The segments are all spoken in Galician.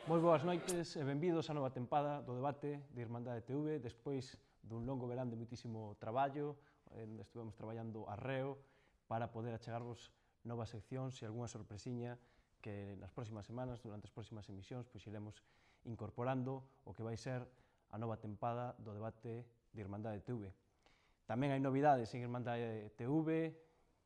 Moi boas noites e benvidos á nova tempada do debate de Irmandade TV despois dun longo verán de moitísimo traballo, onde estuvemos traballando arreo para poder achegarvos novas seccións e algunha sorpresiña que nas próximas semanas, durante as próximas emisións, pois iremos incorporando o que vai ser a nova tempada do debate de Irmandade TV. Tamén hai novidades en Irmandade TV,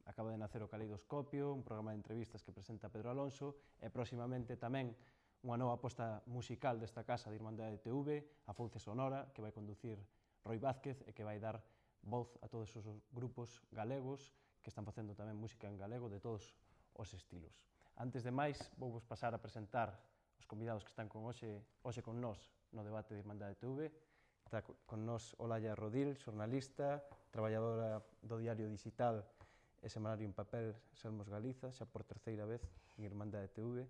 acaba de nacer o Caleidoscopio, un programa de entrevistas que presenta Pedro Alonso, e próximamente tamén unha nova aposta musical desta casa de Irmandade TV, a Fouce Sonora, que vai conducir Roi Vázquez e que vai dar voz a todos os grupos galegos que están facendo tamén música en galego de todos os estilos. Antes de máis, vou vos pasar a presentar os convidados que están hoxe con nós no debate de Irmandade TV. Está con nós Olalla Rodil, xornalista, traballadora do diario digital e semanario en papel Sermos Galiza, xa por terceira vez en Irmandade TV.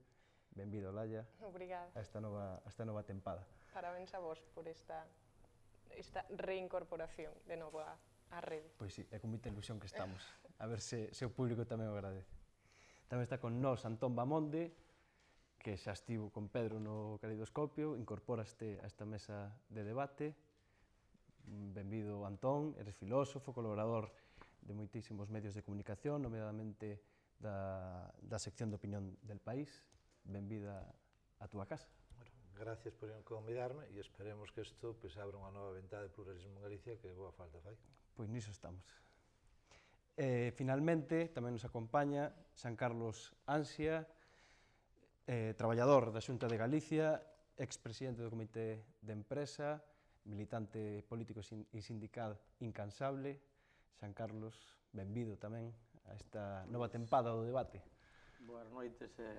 Benvida, Olalla, Obrigada. a esta nova tempada. Parabéns a vos por esta reincorporación de novo á rede. Pois sí, é con moita ilusión que estamos. A ver se o público tamén o agradece. Tamén está con nós Antón Bamonde, que xa estivo con Pedro no Caleidoscopio, incorporaste a esta mesa de debate. Benvido, Antón, eres filósofo, colaborador de moitísimos medios de comunicación, nomeadamente da sección de opinión del País. Benvida a túa casa. Bueno, gracias por convidarme e esperemos que isto abra unha nova ventá de pluralismo en Galicia que boa falta fai. Pois niso estamos. Finalmente, tamén nos acompaña San Carlos Ansia, traballador da Xunta de Galicia, expresidente do Comité de Empresa, militante político e sindical incansable. San Carlos, benvido tamén a esta nova tempada do debate. Boas noites e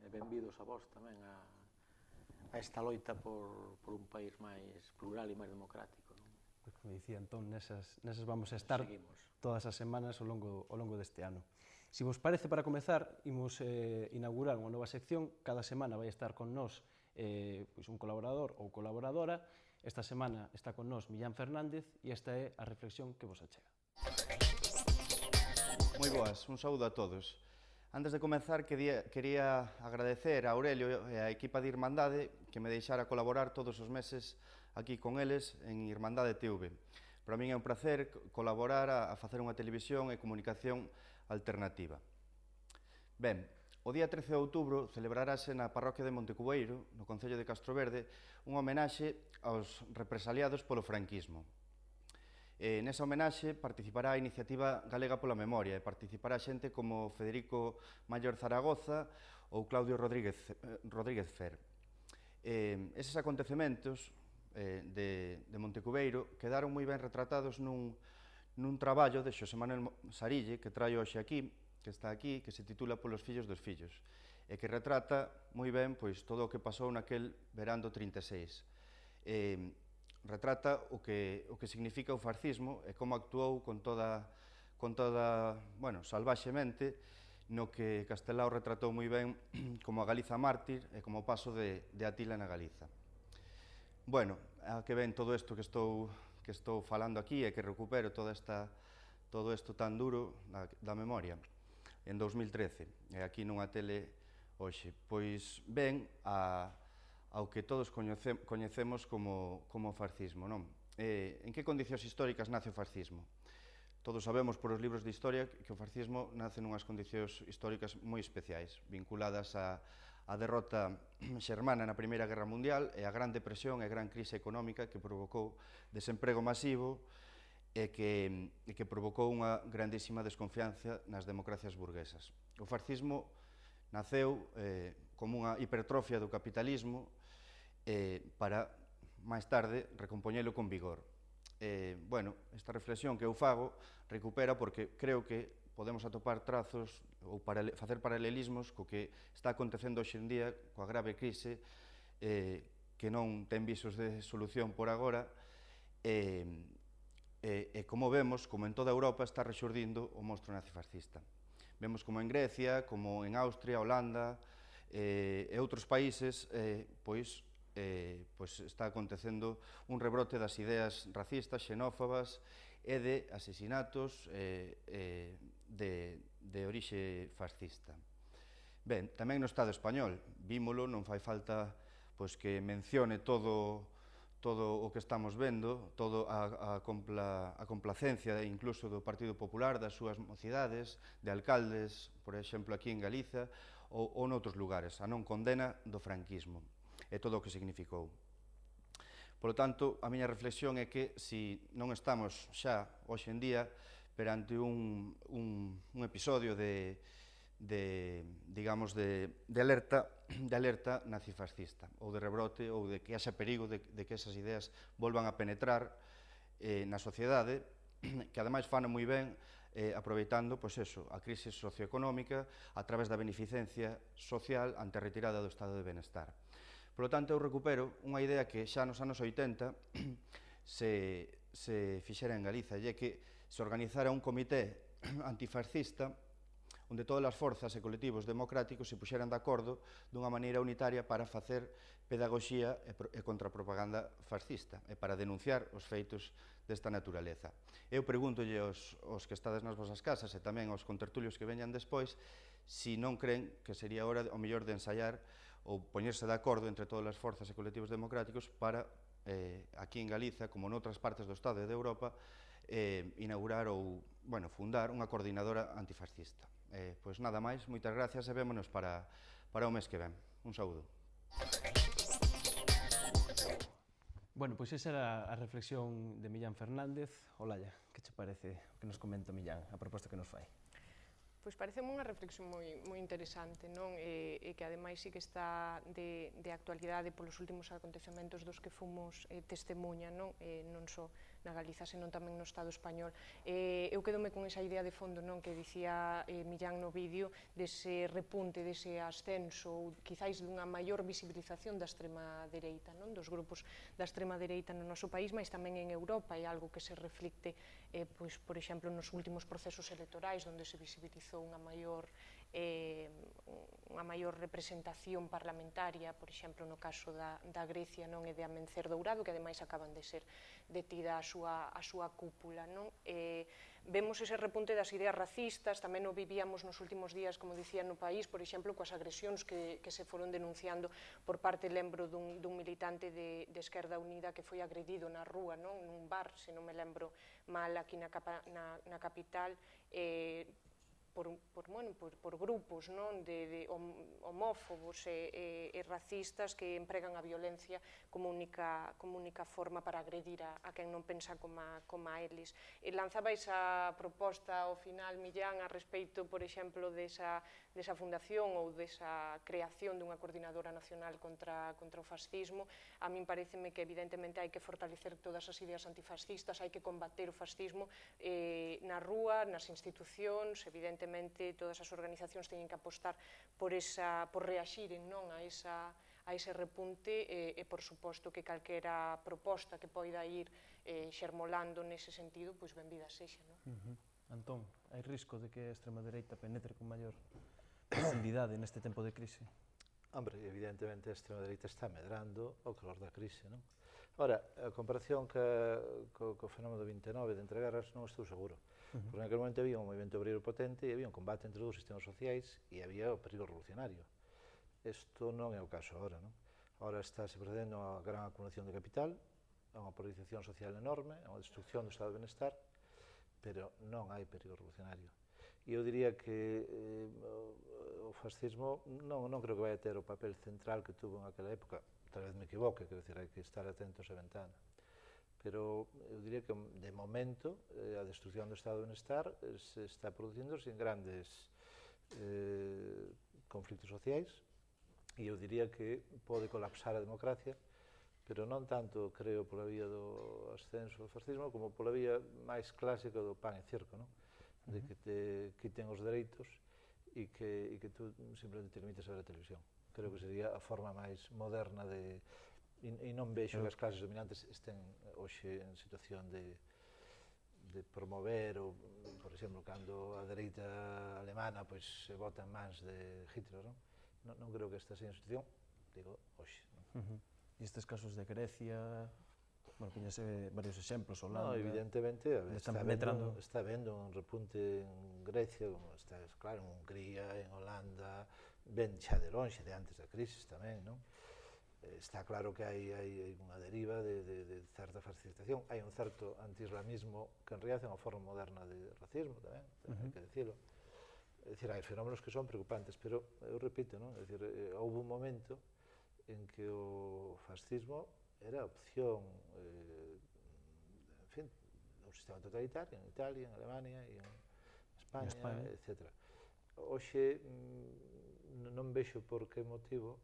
benvidos a vos tamén a esta loita por un país máis plural e máis democrático. Pois, como dicía Antón, nesas vamos a estar todas as semanas ao longo deste ano. Se vos parece, para comezar, imos inaugurar unha nova sección. Cada semana vai estar con nós un colaborador ou colaboradora. Esta semana está con nós Millán Fernández e esta é a reflexión que vos achega. Moi boas, un saúdo a todos. Antes de comenzar, quería agradecer a Aurelio e a equipa de Irmandade que me deixara colaborar todos os meses aquí con eles en Irmandade TV. Para min é un placer colaborar a facer unha televisión e comunicación alternativa. Ben, o día 13 de outubro celebrarase na parroquia de Montecubeiro, no concello de Castroverde, unha homenaxe aos represaliados polo franquismo. Nesa homenaxe participará a Iniciativa Galega pola Memoria e participará xente como Federico Mayor Zaragoza ou Claudio Rodríguez Fer. Eses acontecementos de Montecubeiro quedaron moi ben retratados nun traballo de Xosé Manuel Sarille que traio hoxe aquí, que está aquí, que se titula Polos fillos dos fillos e que retrata moi ben todo o que pasou naquel verán do 36. Retrata o que significa o fascismo e como actuou con toda salvaxemente, no que Castelao retratou moi ben como a Galiza mártir e como o paso de Atila na Galiza. Bueno, a que ven todo isto que estou falando aquí e que recupero todo isto tan duro da memoria en 2013, e aquí nunha tele hoxe, pois ben ao que todos coñecemos como fascismo, non? En que condicións históricas nace o fascismo? Todos sabemos por os libros de historia que o fascismo nace nunhas condicións históricas moi especiais, vinculadas á derrota xermana na Primeira Guerra Mundial e á Gran Depresión e a gran crise económica que provocou desemprego masivo e que provocou unha grandísima desconfianza nas democracias burguesas. O fascismo naceu como unha hipertrofia do capitalismo para, máis tarde, recompoñelo con vigor. Esta reflexión que eu fago recupera porque creo que podemos atopar trazos ou facer paralelismos co que está acontecendo hoxe en día coa grave crise que non ten visos de solución por agora e como vemos, como en toda Europa está rexurdindo o monstro nazifascista. Vemos como en Grecia, como en Austria, Holanda e outros países está acontecendo un rebrote das ideas racistas, xenófobas e de asesinatos de orixe fascista. Ben, tamén no Estado español, vímolo, non fai falta pois que mencione todo o que estamos vendo, todo a complacencia incluso do Partido Popular, das súas mocidades, de alcaldes, por exemplo, aquí en Galiza, ou noutros lugares, a non condena do franquismo e todo o que significou. Por lo tanto, a miña reflexión é que se non estamos xa, hoxe en día, perante un episodio de alerta nazifascista, ou de rebrote, ou de que haxa perigo de que esas ideas volvan a penetrar na sociedade, que ademais fan moi ben aproveitando a crise socioeconómica a través da beneficencia social ante a retirada do estado de benestar. Por lo tanto, eu recupero unha idea que xa nos anos 80 se fixera en Galiza, e é que se organizara un comité antifascista onde todas as forzas e colectivos democráticos se puxeran de acordo dunha maneira unitaria para facer pedagogía e contrapropaganda fascista e para denunciar os feitos desta naturaleza. Eu pregúntolle aos que estades nas vosas casas e tamén aos contertulios que veñan despois se non creen que sería hora o mellor de ensaiar ou poñerse de acordo entre todas as forzas e colectivos democráticos para, aquí en Galiza, como noutras partes do Estado e de Europa, inaugurar ou fundar unha coordinadora antifascista. Pois nada máis, moitas gracias e vémonos para o mes que ven. Un saúdo. Bueno, pois esa era a reflexión de Millán Fernández. Olalla, que che parece o que nos comenta Millán, a proposta que nos fai? Pois parece unha reflexión moi interesante, non? E que ademais sí que está de actualidade polos últimos acontecementos dos que fomos testemunha, non? Non só na Galiza, senón tamén no Estado español. Eu quedome con esa idea de fondo, non, que dicía Millán no vídeo, dese repunte, dese ascenso, ou quizáis dunha maior visibilización da extrema dereita, non, dos grupos da extrema dereita no noso país, mas tamén en Europa, é algo que se reflicte, pois, por exemplo, nos últimos procesos electorais, onde se visibilizou unha maior representación parlamentaria, por exemplo, no caso da Grecia, non, e de Amencer Dourado, que ademais acaban de ser detida a súa cúpula, non? Vemos ese repunte das ideas racistas, tamén o vivíamos nos últimos días, como dicía, no país, por exemplo, coas agresións que se foron denunciando por parte, lembro, dun militante de Esquerda Unida que foi agredido na rúa, non, nun bar, se non me lembro mal, aquí na capital, por grupos, non, de homófobos e racistas que empregan a violencia como única forma para agredir a quen non pensa como a eles. Lanzaba esa proposta ao final, Millán, a respeito, por exemplo, desa fundación ou desa creación dunha coordinadora nacional contra o fascismo. A min pareceme que evidentemente hai que fortalecer todas as ideas antifascistas, hai que combater o fascismo na rúa, nas institucións, evidentemente todas as organizacións teñen que apostar por reaxiren, non, a ese repunte e, por suposto, que calquera proposta que poida ir xermolando nese sentido, pois benvida sexa, non? Antón, hai risco de que a extrema dereita penetre con maior profundidade neste tempo de crise? Hombre, evidentemente a extrema dereita está medrando ao calor da crise, non? Ora, a comparación co fenómeno do 29 de entreguerras non estou seguro, porque naquele momento había un movimento obrero potente e había un combate entre dous sistemas sociais e había o perigo revolucionario. Isto non é o caso agora, non? Agora estáse procedendo a gran acumulación de capital, a unha polarización social enorme, a unha destrucción do estado de benestar, pero non hai perigo revolucionario. E eu diría que o fascismo non creo que vai a ter o papel central que tuvo en aquela época. Tal vez me equivoque, quero dicir, hai que estar atentos á ventana. Pero eu diría que, de momento, a destrucción do estado de benestar se está producindo sin grandes conflitos sociais, e eu diría que pode colapsar a democracia, pero non tanto, creo, pola vía do ascenso do fascismo, como pola vía máis clásica do pan e circo, non? De que te quiten os dereitos e que tú simplemente te limites a ver a televisión. Creo que sería a forma máis moderna de... E non vexo que as clases dominantes estén hoxe en situación de promover, ou, por exemplo, cando a dereita alemana pois se vota en mans de Hitler, non? Non creo que esta sea a situación, digo, hoxe. E estes casos de Grecia, bueno, poñese varios exemplos, Holanda... Non, evidentemente, está vendo un repunte en Grecia, está, claro, en Hungría, en Holanda, ben xa de lonxe, de antes da crise tamén, non? Está claro que hai unha deriva de certa fascistación, hai un certo anti-islamismo que en realidad é unha forma moderna de racismo tamén, hai que decirlo. É dicir, hai fenómenos que son preocupantes, pero eu repito, non? É dicir, houve un momento en que o fascismo era a opción, en fin, un sistema totalitario en Italia, en Alemania e en España, etc. Hoxe non vexo por que motivo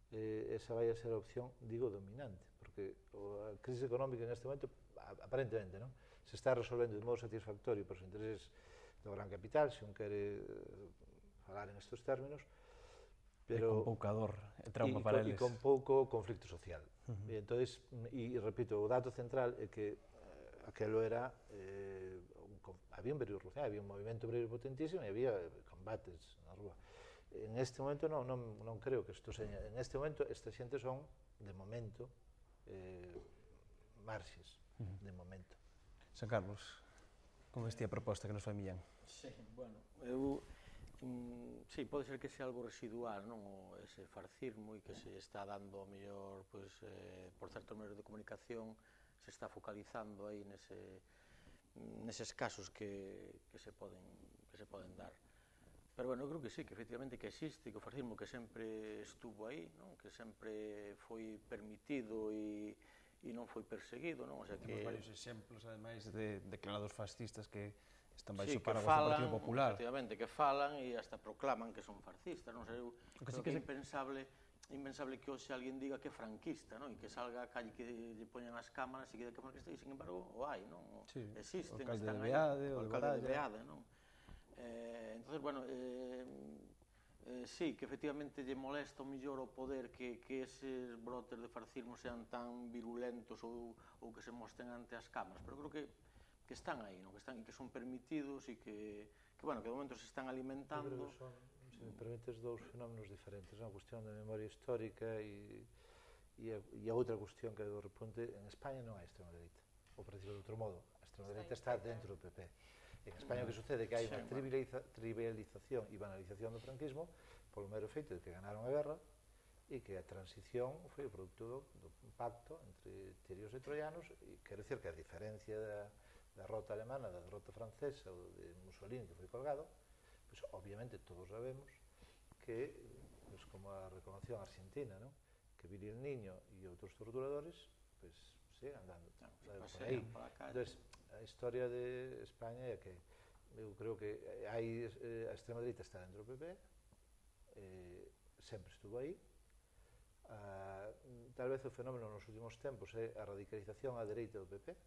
esa vai a ser a opción, digo, dominante, porque a crise económica en este momento, aparentemente, non? Se está resolvendo de modo satisfactorio por os intereses do gran capital, se un quere falar en estes términos, E pero con pouca dor e trauma para eles. E con pouco conflicto social. E entonces, e repito, o dato central é que aquelo era había un período revolucionario, había un movimento obrero potentísimo e había combates na rúa. En este momento non creo que isto seña. En este momento esta xente son, de momento, marxes, de momento. San Carlos, como esta proposta que nos fai Millán? Sí, bueno, sí, pode ser que sea algo residual, non? Ese farcismo e que se está dando ao mellor, pois, por certos medios de comunicación, se está focalizando aí neses casos que se poden dar. Pero, bueno, eu creo que sí, que efectivamente que existe, que o fascismo que sempre estuvo aí, non? Que sempre foi permitido e non foi perseguido, non? O sea que... Temos varios exemplos, ademais, de declarados fascistas que están baixo sí, paraguas do Partido Popular. Efectivamente, que falan e hasta proclaman que son fascistas, non? O sea, eu creo que é impensable que hoxe alguén diga que é franquista, non? E que salga a calle que lle poñan as cámaras e que diga que é franquista, e, sin embargo, o hai, non? Sí, existen, o alcalde están de aí. Beade, O alcalde de Beade, non? Entonces, bueno, sí, que efectivamente lle molesta o millor o poder que eses brotes de fascismo sean tan virulentos ou que se mostren ante as cámaras, pero creo que están aí, non? Que son permitidos e que, bueno, que de momento se están alimentando. Eu creo que son, se me permites, dous fenómenos diferentes, a cuestión da memoria histórica e a outra cuestión que é do repunte. En España non hai extrema dereita, ou por decirlo de outro modo, a extrema dereita está dentro do PP. En España o que sucede é que hai unha trivialización e banalización do franquismo polo mero feito de que ganaron a guerra e que a transición foi o produto do pacto entre tirios e troianos, e quero dicir que a diferencia da derrota alemana, da derrota francesa ou de Mussolini, que foi colgado, pues, obviamente todos sabemos que, pues, como a reconoció a Argentina, ¿no? Que Viri el Niño e outros torturadores pues sigan dando por aí. Entonces, a historia de España é que eu creo que hai a extrema dereita está dentro do PP, sempre estuvo aí. Tal vez o fenómeno nos últimos tempos é a radicalización á dereita do PP.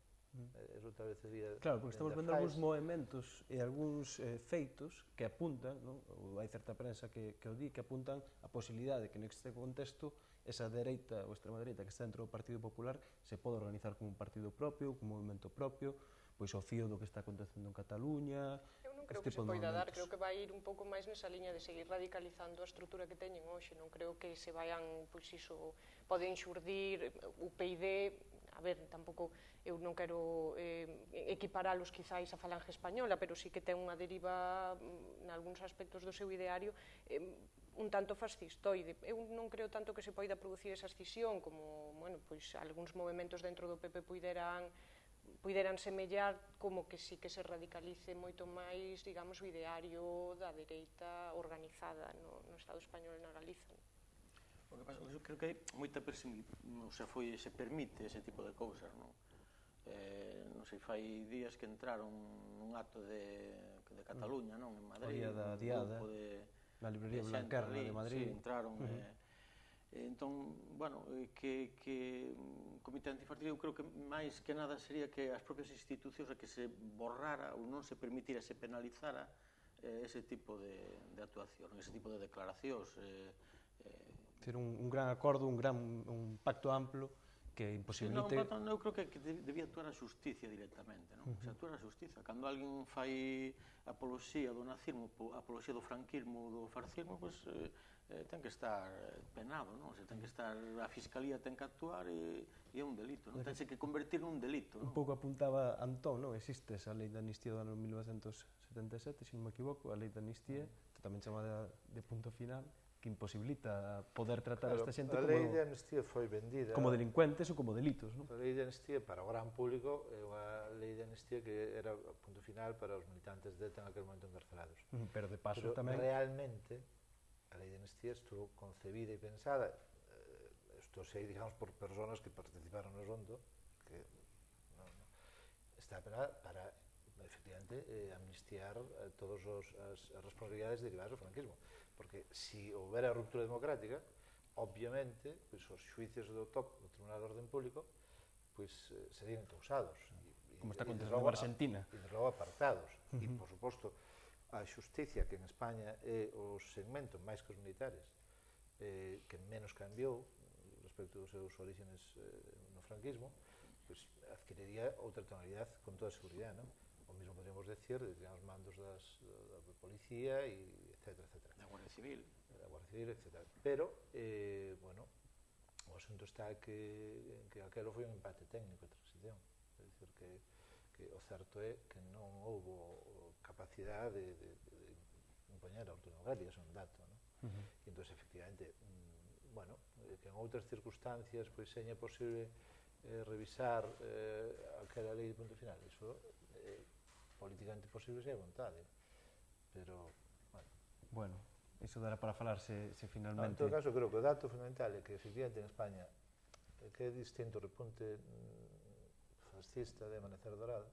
Eso tal vez sería... Claro, porque estamos vendo algúns movimentos e algúns feitos que apuntan, non? Ou hai certa prensa que o di, que apuntan a posibilidade de que neste contexto esa dereita ou extrema dereita que está dentro do Partido Popular se pode organizar como un partido propio, como un movimento propio, pois ao fío do que está acontecendo en Cataluña. Eu non creo que se poida dar, creo que vai ir un pouco máis nesa liña de seguir radicalizando a estrutura que teñen hoxe, non creo que se vayan, pois iso, poden xurdir UPyD, a ver, tampouco eu non quero equiparalos quizáis a Falange Española, pero sí que ten unha deriva en algúns aspectos do seu ideario un tanto fascistoide. Eu non creo tanto que se poida producir esa escisión como, bueno, pois algúns movimentos dentro do PP puideran semellar como que sí que se radicalice moito máis, digamos, o ideario da dereita organizada no Estado español e na Galiza. O que pasa, eu creo que hai moita se permite ese tipo de cousas, non? Non sei, fai días que entraron nun acto de Cataluña, non? En Madrid, un grupo na librería Blanquerna de Madrid. Sí, entraron. Entón, bueno, que Comité Antifascista, eu creo que máis que nada sería que as propias institucións que se borrara ou non se permitira, se penalizara ese tipo de actuación, ese tipo de declaracións. Ter un gran acordo, un pacto amplo que imposibilite... Non, eu creo que debía actuar a xusticia directamente, non? Se actuar a xusticia. Cando alguén fai apoloxía do nazismo, apoloxía do franquismo ou do fascismo, pois ten que estar penado, non? Ten que estar, a Fiscalía ten que actuar e é un delito, non? Tense que convertir nun delito, non? Un pouco apuntaba Antón, non? Existe esa lei de amnistía do ano 1977, se non me equivoco, a lei de amnistía, tamén chamada de punto final, que imposibilita poder tratar a esta xente a lei de amnistía foi vendida como delincuentes ou como delitos, non? A lei de amnistía para o gran público é unha lei de amnistía que era o punto final para os militantes de ETA en aquel momento encarcelados. Pero de paso Pero tamén... realmente a lei de amnistía estuvo concebida e pensada, isto sei, digamos, por persoas que participaron no asunto, que está para efectivamente amnistiar todas as responsabilidades derivadas do franquismo, porque si houbera ruptura democrática, obviamente, pois, os xuicios do TOC, do Tribunal de Orden Público, pois, serían causados. Como está acontecendo en Argentina. E de logo apartados. E, por suposto, a xusticia, que en España é o segmento, máis que os militares, que menos cambiou respecto dos seus orígenes no franquismo, pois, adquiriría outra tonalidade con toda a seguridade, non? O mesmo podríamos decir de os mandos da policía, e etcétera, etcétera. Da Guardia Civil. Da Guardia Civil, etcétera. Pero, bueno, o asunto está que aquelo foi un empate técnico de transición. É dicir, que o certo é que non houbo capacidade de impoñer a ruptura democrática, é un dato, non? E entón, efectivamente, bueno, que en outras circunstancias pois seña posible revisar aquela lei de punto final, iso políticamente posible se hai vontade, pero, bueno, iso dará para falar se finalmente... En todo caso, creo que o dato fundamental é que, efectivamente, en España, que é distinto o repunte fascista de Amanecer Dorado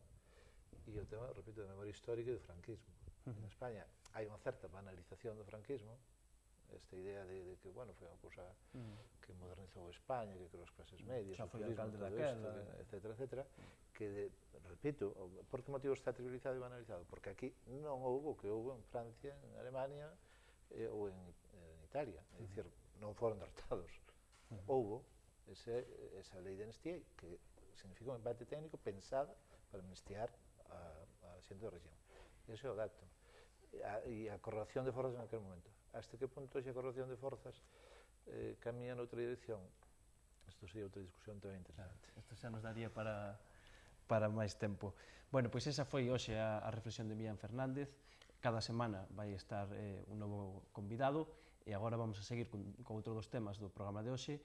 e o tema, repito, de memoria histórica e do franquismo. En España hai unha certa banalización do franquismo, esta idea de que, bueno, foi unha cousa que modernizou España, que creou as clases medias, xa foi turismo, alcalde todo daquela, etcétera, etcétera, que, repito, por que motivo está trivializado e banalizado? Porque aquí non houbo o que houbo en Francia, en Alemania ou en Italia, é dicir, non foron derrotados. Houbo esa lei de amnistía que significa un empate técnico pensada para amnistiar a xente do régimen. Ese é o dato. E a correlación de forzas en aquel momento. Hasta que punto esa correlación de forzas camina noutra dirección? Isto sería outra discusión tamén interesante. Isto xa nos daría para máis tempo. Bueno, pois esa foi hoxe a reflexión de Millán Fernández. Cada semana vai estar un novo convidado e agora vamos a seguir con outro dos temas do programa de hoxe,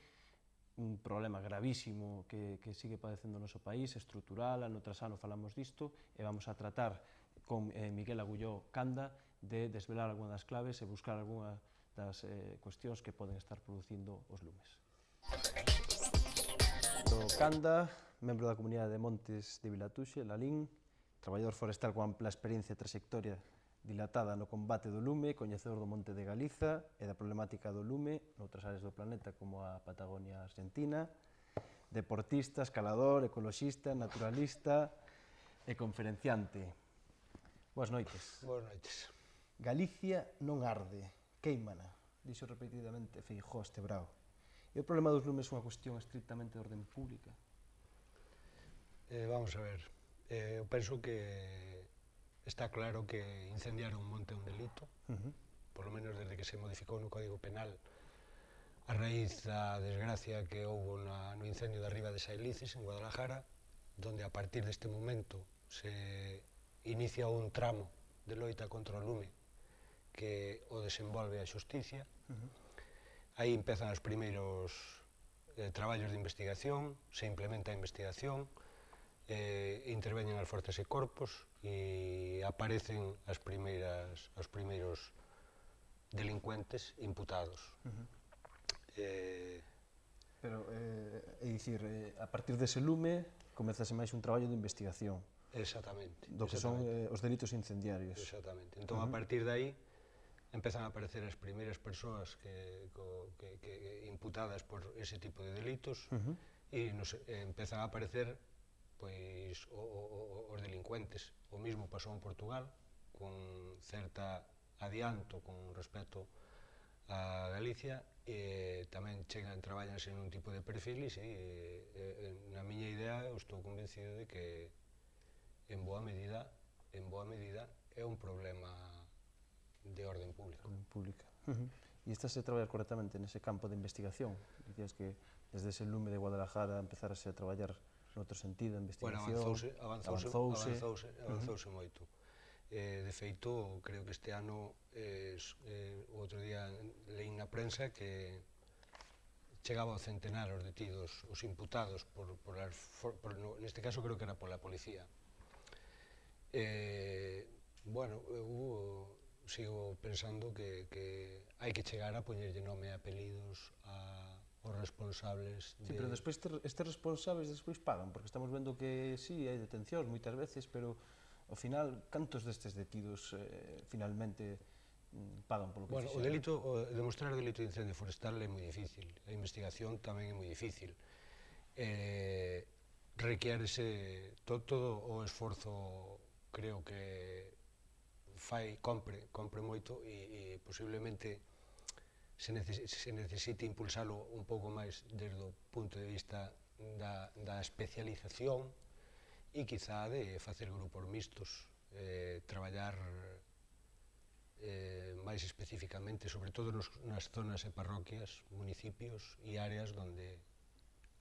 un problema gravísimo que sigue padecendo o noso país, estrutural, ano tras ano falamos disto, e vamos a tratar con Miguel Agulló Canda de desvelar algunha das claves e buscar algunha das cuestións que poden estar producindo os lumes. Canda, membro da Comunidade de Montes de Vilatuxe, Lalín, traballador forestal con ampla experiencia e trayectoria dilatada no combate do lume, coñecedor do Monte de Galiza e da problemática do lume noutras áreas do planeta como a Patagonia Argentina, deportista, escalador, ecoloxista, naturalista e conferenciante. Boas noites. Boas noites. Galicia non arde, queimana, dixo repetidamente Feijóo este brao. E o problema dos lumes é unha cuestión estrictamente de orden pública? Vamos a ver, eu penso que está claro que incendiar un monte é un delito, por lo menos desde que se modificou no Código Penal a raíz da desgracia que houbo no incendio de Arriba de Sailices, en Guadalajara, donde a partir deste momento se inicia un tramo de loita contra o lume que o desenvolve a xusticia. Aí empezan os primeiros traballos de investigación, se implementa a investigación, interveñen as forzas e corpos e aparecen os primeiros delincuentes imputados. Pero, é dicir, a partir dese lume comezase máis un traballo de investigación. Exactamente. Do que son os delitos incendiarios. Exactamente. Entón, a partir de aí, empezan a aparecer as primeiras persoas imputadas por ese tipo de delitos e empezan a aparecer pois os delincuentes. O mismo pasou en Portugal, con certa adianto con respecto a Galicia, e tamén traballanse nun tipo de perfiles e na miña idea eu estou convencido de que en boa medida é un problema de orden pública. E estás a traballar correctamente nese campo de investigación? Dicías que desde ese lume de Guadalajara empezarase a traballar noutro sentido, a investigación... Bueno, avanzouse moito. De feito, creo que este ano, o outro día leí na prensa que chegaba ao centenar os detidos, os imputados, neste caso creo que era pola policía. Bueno, eu sigo pensando que hai que chegar a poñerlle nome e apelidos aos responsables de... Sí, pero despois estes responsables despois pagan, porque estamos vendo que sí, hai detencións moitas veces, pero ao final, cantos destes detidos finalmente pagan polo que fixeron? Bueno, o delito, demostrar o delito de incendio forestal é moi difícil, a investigación tamén é moi difícil. Requiérese todo o esforzo, creo que compre moito e posiblemente se necesite impulsalo un pouco máis desde o punto de vista da especialización e quizá de facer grupos mixtos, traballar máis especificamente, sobre todo nas zonas e parroquias, municipios e áreas onde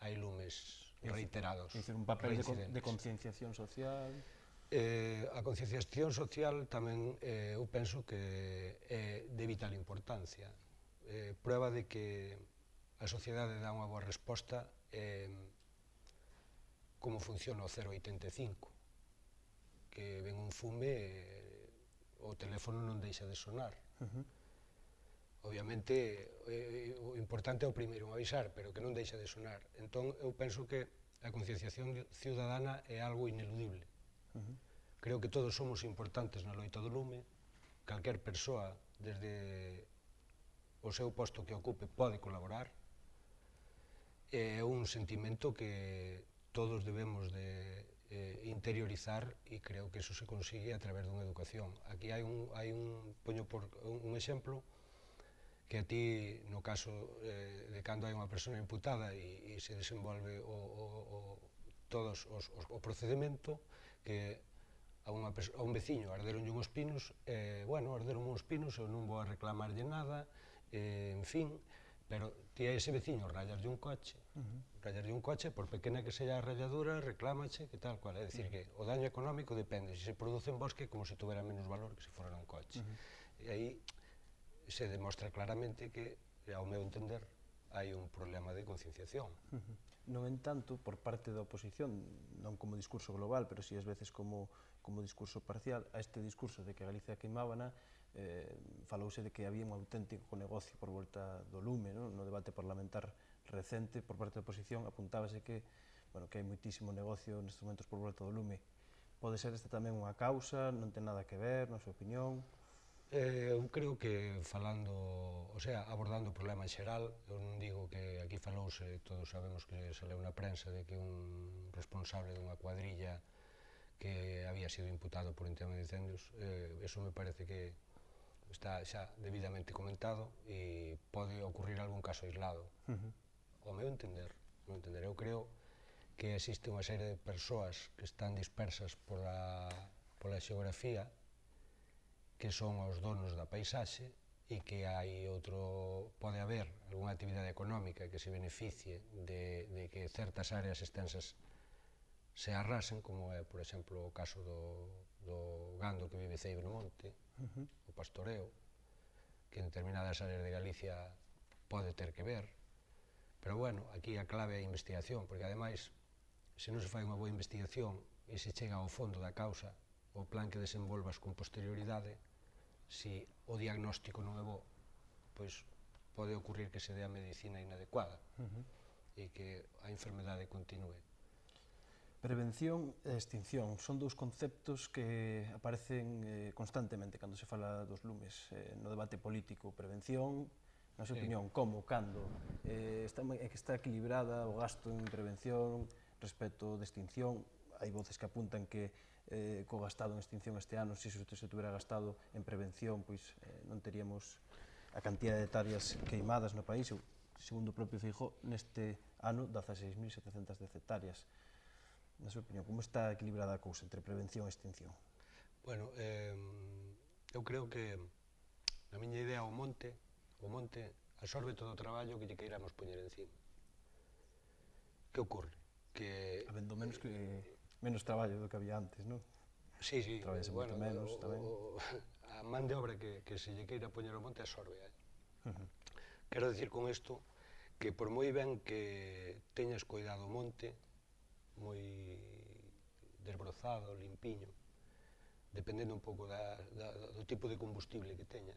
hai lumes reiterados. É dicir, un papel de concienciación social. A concienciación social tamén eu penso que é de vital importancia. Prueba de que a sociedade dá unha boa resposta como funciona o 085, que ven un fume o teléfono non deixa de sonar. Obviamente, o importante é o primeiro avisar, pero que non deixa de sonar. Entón, eu penso que a concienciación ciudadana é algo ineludible. Creo que todos somos importantes na loita do lume, calquer persoa, desde o seu posto que ocupe, pode colaborar. É un sentimento que todos debemos de interiorizar e creo que eso se consigue a través dunha educación. Aquí poño por un exemplo que a ti, no caso de cando hai unha persona imputada e se desenvolve todos o procedimento, que a un veciño arderonlle unhos pinos, bueno, arderon uns pinos, eu non vou a reclamarlle nada, en fin, pero ti a ese veciño rayarlle un coche, por pequena que sea a ralladura, reclámache, que tal cual, é dicir que o daño económico depende, se se produce en bosque como se tuvera menos valor que se fora un coche. E aí se demostra claramente que, ao meu entender, hai un problema de concienciación. Non en tanto, por parte da oposición, non como discurso global, pero si ás veces como discurso parcial, a este discurso de que Galicia queimábana, falouse de que había un auténtico negocio por volta do lume, no debate parlamentar recente, por parte da oposición, apuntábase que hai moitísimo negocio nestes momentos por volta do lume. Pode ser esta tamén unha causa, non ten nada que ver, na súa opinión? Eu creo que abordando o problema en xeral, eu non digo que aquí falouse, todos sabemos que saleu na prensa de que un responsable dunha cuadrilla que había sido imputado por un tema de incendios, eso me parece que está xa debidamente comentado e pode ocurrir algún caso aislado. Ao meu entender, eu creo que existe unha serie de persoas que están dispersas pola xeografía, que son os donos da paisaxe e que pode haber algunha actividade económica que se beneficie de que certas áreas extensas se arrasen, como é, por exemplo, o caso do gando que vive ceibe no monte, o pastoreo, que en determinadas áreas de Galicia pode ter que ver. Pero, bueno, aquí a clave é a investigación, porque, ademais, se non se fai unha boa investigación e se chega ao fondo da causa, o plan que desenvolvas con posterioridade, se o diagnóstico non é bo, pois pode ocurrir que se dé a medicina inadecuada e que a enfermedade continue. Prevención e extinción son dous conceptos que aparecen constantemente cando se fala dos lumes no debate político. Prevención, na súa opinión, como, cando? Está equilibrada o gasto en prevención respecto de extinción? Hai voces que apuntan que co gastado en extinción este ano, se se tuvera gastado en prevención, pois non teríamos a cantidad de hectáreas queimadas no país. Segundo o propio Feijóo, neste ano 16.710 hectáreas. Na súa opinión, como está equilibrada a cousa entre prevención e extinción? Bueno, eu creo que, na miña idea, o monte absorbe todo o traballo que lle queiramos poñer encima. Que ocorre? Que habendo menos traballo do que había antes, non? Sí, sí, traballase moito menos tamén. A man de obra que se lle queira poñer ao monte absorbe. Quero dicir con isto que por moi ben que teñas cuidado o monte, moi desbrozado, limpiño, dependendo un pouco do tipo de combustible que teña,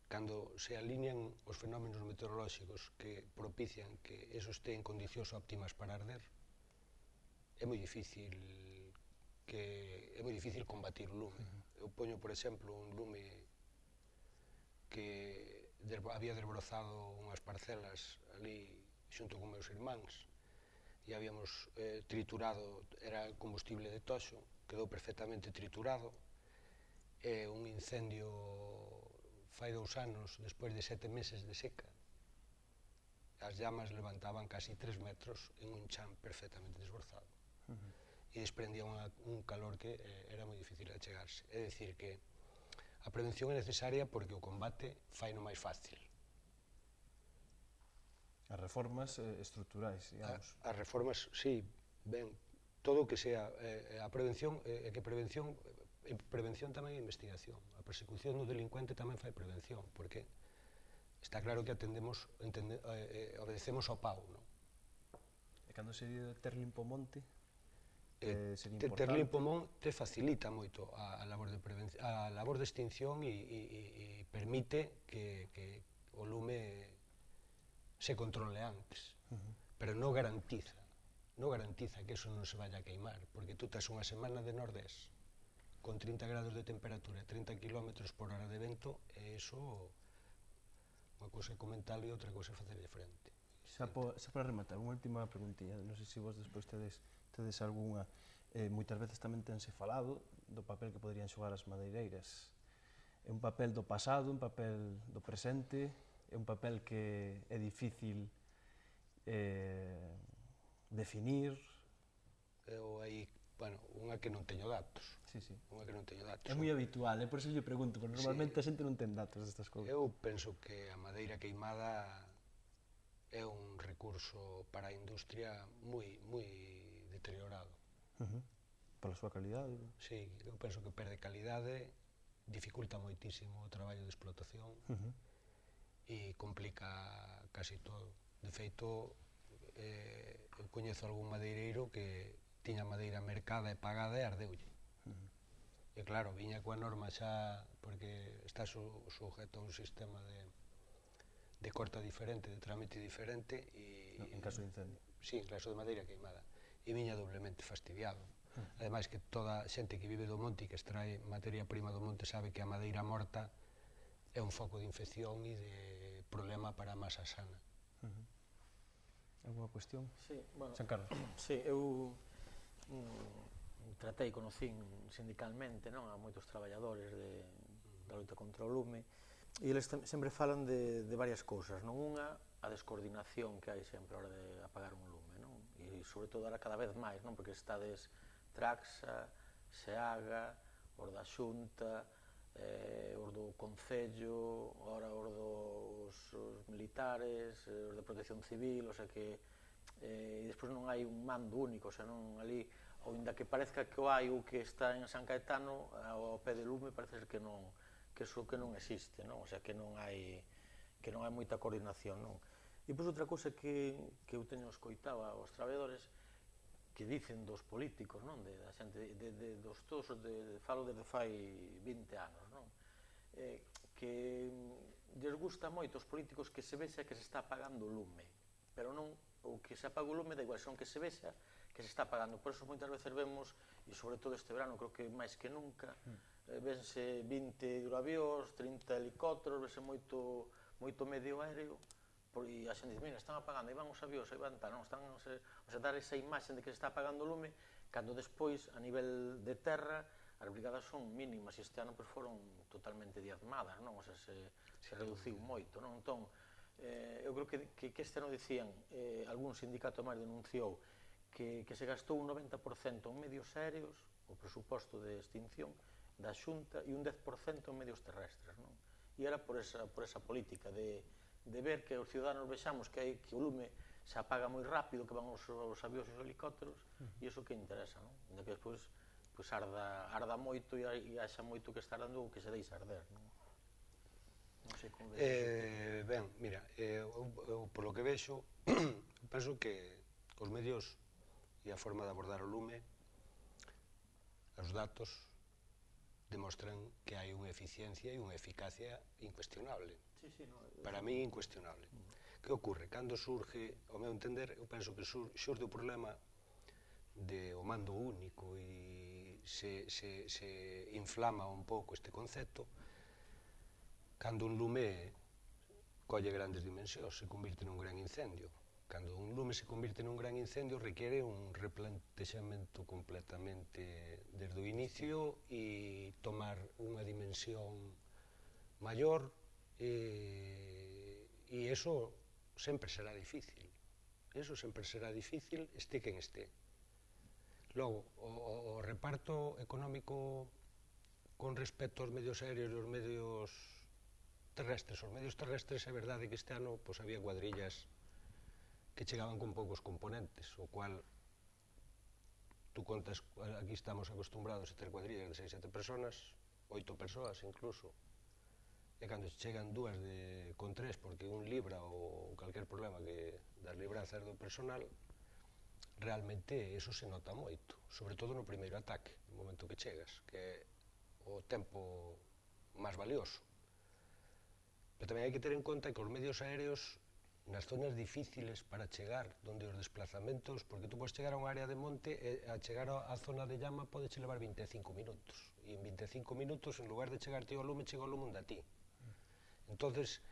cando se alinean os fenómenos meteorolóxicos que propician que eso este en condicións óptimas para arder, é moi difícil combatir o lume. Eu poño, por exemplo, un lume que había desbrozado unhas parcelas ali xunto con meus irmáns e habíamos triturado, era combustible de toxo, quedou perfectamente triturado, e un incendio fai 2 anos, despois de 7 meses de seca, as llamas levantaban casi 3 metros en un chan perfectamente desbrozado. E desprendía un calor que era moi difícil de achegarse. É dicir que a prevención é necesaria porque o combate fai no máis fácil. As reformas estruturais, digamos. As reformas, sí, ben, todo o que sea a prevención, que prevención tamén é investigación. A persecución do delincuente tamén fai prevención, porque está claro que obedecemos ao pau, non? E cando se di ter limpo o monte, sería Ter importante. limpo o monte facilita moito a labor de extinción e permite que o lume se controle antes, pero non garantiza que eso non se vaya a queimar, porque tú tes unha semana de nordés con 30 grados de temperatura e 30 km por hora de vento, e iso unha cousa é comentarlo e outra cousa é facerlle frente. Xa para rematar, unha última preguntilla, non sei se vos despois tedes algunha. Moitas veces tamén tense falado do papel que poderían xogar as madeireiras. É un papel do pasado, un papel do presente, é un papel que é difícil definir. Eu aí, bueno, unha que non teño datos. Sí, sí. Unha que non teño datos. É moi habitual, por eso lle pregunto, porque normalmente a xente non ten datos destas cousas. Eu penso que a madeira queimada é un recurso para a industria moi deteriorado. Pola súa calidade. Sí, eu penso que perde calidade, dificulta moitísimo o traballo de explotación e complica casi todo. De feito, eu coñezo algún madeireiro que tiña madeira mercada e pagada e ardeulle. E claro, viña coa norma xa, porque está sujeto a un sistema de corta diferente, de trámite diferente. En caso de incendio. Sí, en caso de madeira queimada. E viña doblemente fastidiado. Ademais que toda a xente que vive do monte e que extrae materia prima do monte sabe que a madeira morta é un foco de infección e de problema para a masa sana. Alguna cuestión? Sí, bueno, San Carlos. Sí, eu tratei, conocín sindicalmente, non, a moitos traballadores da loita contra o lume, e eles sempre falan de varias cousas, non? Unha, a descoordinación que hai sempre a hora de apagar un lume, non? E sobre todo ahora cada vez máis, non? Porque estades Traxa, Seaga, os da Xunta, os do Concello, ora os dos militares, os de Protección Civil, o sea que e despois non hai un mando único, o sea, non ali, ou inda que parezca que o hai o que está en San Caetano, ao pé de lume parece que non, que eso que non existe, non? O sea, que non hai moita coordinación, non? E pois outra cousa que eu teño escoitado aos traballadores que dicen dos políticos, non? Da xente, dos todos, falo desde fai 20 anos, non? Que lles gusta moito aos políticos que se vexa que se está apagando o lume, pero non o que se apaga o lume, da igual, son que se vexa que se está apagando. Por eso moitas veces vemos, e sobre todo este verano, creo que máis que nunca, vense 20 hidroavións, 30 helicópteros, vense moito medio aéreo, e a xente dice, mira, están apagando, aí van os avións, aí van tal, non, están, o sea, dar esa imaxe de que se está apagando o lume, cando despois, a nivel de terra, as brigadas son mínimas, e este ano pois, foron totalmente diezmadas, non? O sea, se reduciu moito, non? Entón, eu creo que este ano dicían, algún sindicato máis denunciou que se gastou un 90% en medios aéreos, o presuposto de extinción da Xunta, e un 10% en medios terrestres, non? E era por esa política de ver que os ciudadanos vexamos que o lume se apaga moi rápido, que van os avións e os helicópteros, e iso que interesa, non? Ainda que despois pois arda moito e haxa moito que está ardendo ou que se deixa arder, non? Non sei como ves. Ben, mira, eu polo que vexo, penso que os medios e a forma de abordar o lume, os datos demostran que hai unha eficiencia e unha eficacia incuestionable. Para mí, incuestionable. Que ocorre? Cando surge, ao meu entender, eu penso que xurde o problema do mando único e se inflama un pouco este concepto cando un lume colle grandes dimensións, se convirte nun gran incendio. Cando un lume se convirte nun gran incendio requiere un replantexamento completamente desde o inicio e tomar unha dimensión maior e eso sempre será difícil. Eso sempre será difícil, este quen este. Logo, o reparto económico con respecto aos medios aéreos e aos medios terrestres. Os medios terrestres é verdade que este ano había cuadrillas que chegaban con poucos componentes, o cual tú contas, aquí estamos acostumbrados a ter cuadrillas de 6-7 personas, 8 persoas incluso, e cando chegan dúas con 3 porque un libra ou calquer problema que das librazas do personal, realmente eso se nota moito, sobre todo no primeiro ataque, no momento que chegas, que é o tempo máis valioso. Pero tamén hai que ter en conta que os medios aéreos nas zonas difíciles para chegar, donde os desplazamentos, porque tú podes chegar a unha área de monte e a chegar á zona de llama pode levar 25 minutos, e en 25 minutos, en lugar de chegar ti ao lume, chega ao lume onde a ti. Entonces,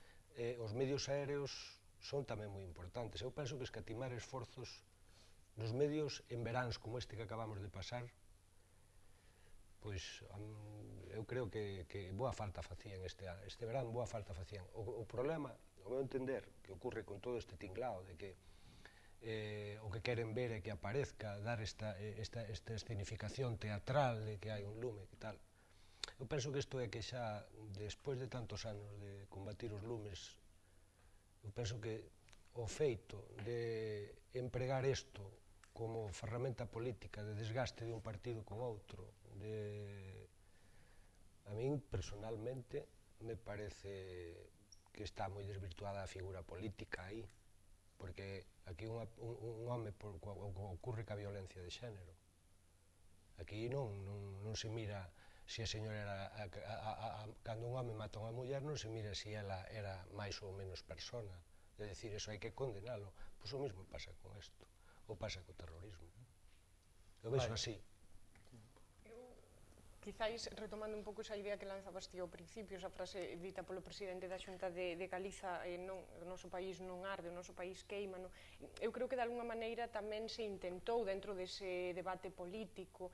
os medios aéreos son tamén moi importantes. Eu penso que escatimar esforzos nos medios en veráns como este que acabamos de pasar, pois eu creo que boa falta facían este verán, boa falta facían. O problema, ao meu entender, que ocorre con todo este tinglao de que o que queren ver é que aparezca, dar esta escenificación teatral de que hai un lume e tal. Eu penso que isto é que xa, despois de tantos anos de combatir os lumes, eu penso que o feito de empregar isto como ferramenta política de desgaste de un partido con outro, a min personalmente me parece que está moi desvirtuada a figura política aí, porque aquí un home ocurre ca violencia de xénero. Aquí non se mira se a señora era, cando un home mata a unha muller non se mira se ela era máis ou menos persona, é dicir, eso hai que condenalo. Pois o mesmo pasa con isto, ou pasa co terrorismo. Eu vexo así. Quizáis, retomando un pouco esa idea que lanzabas ti ao principio, esa frase dita polo presidente da Xunta de Galiza, o noso país non arde, o noso país queima, eu creo que de alguna maneira tamén se intentou dentro dese debate político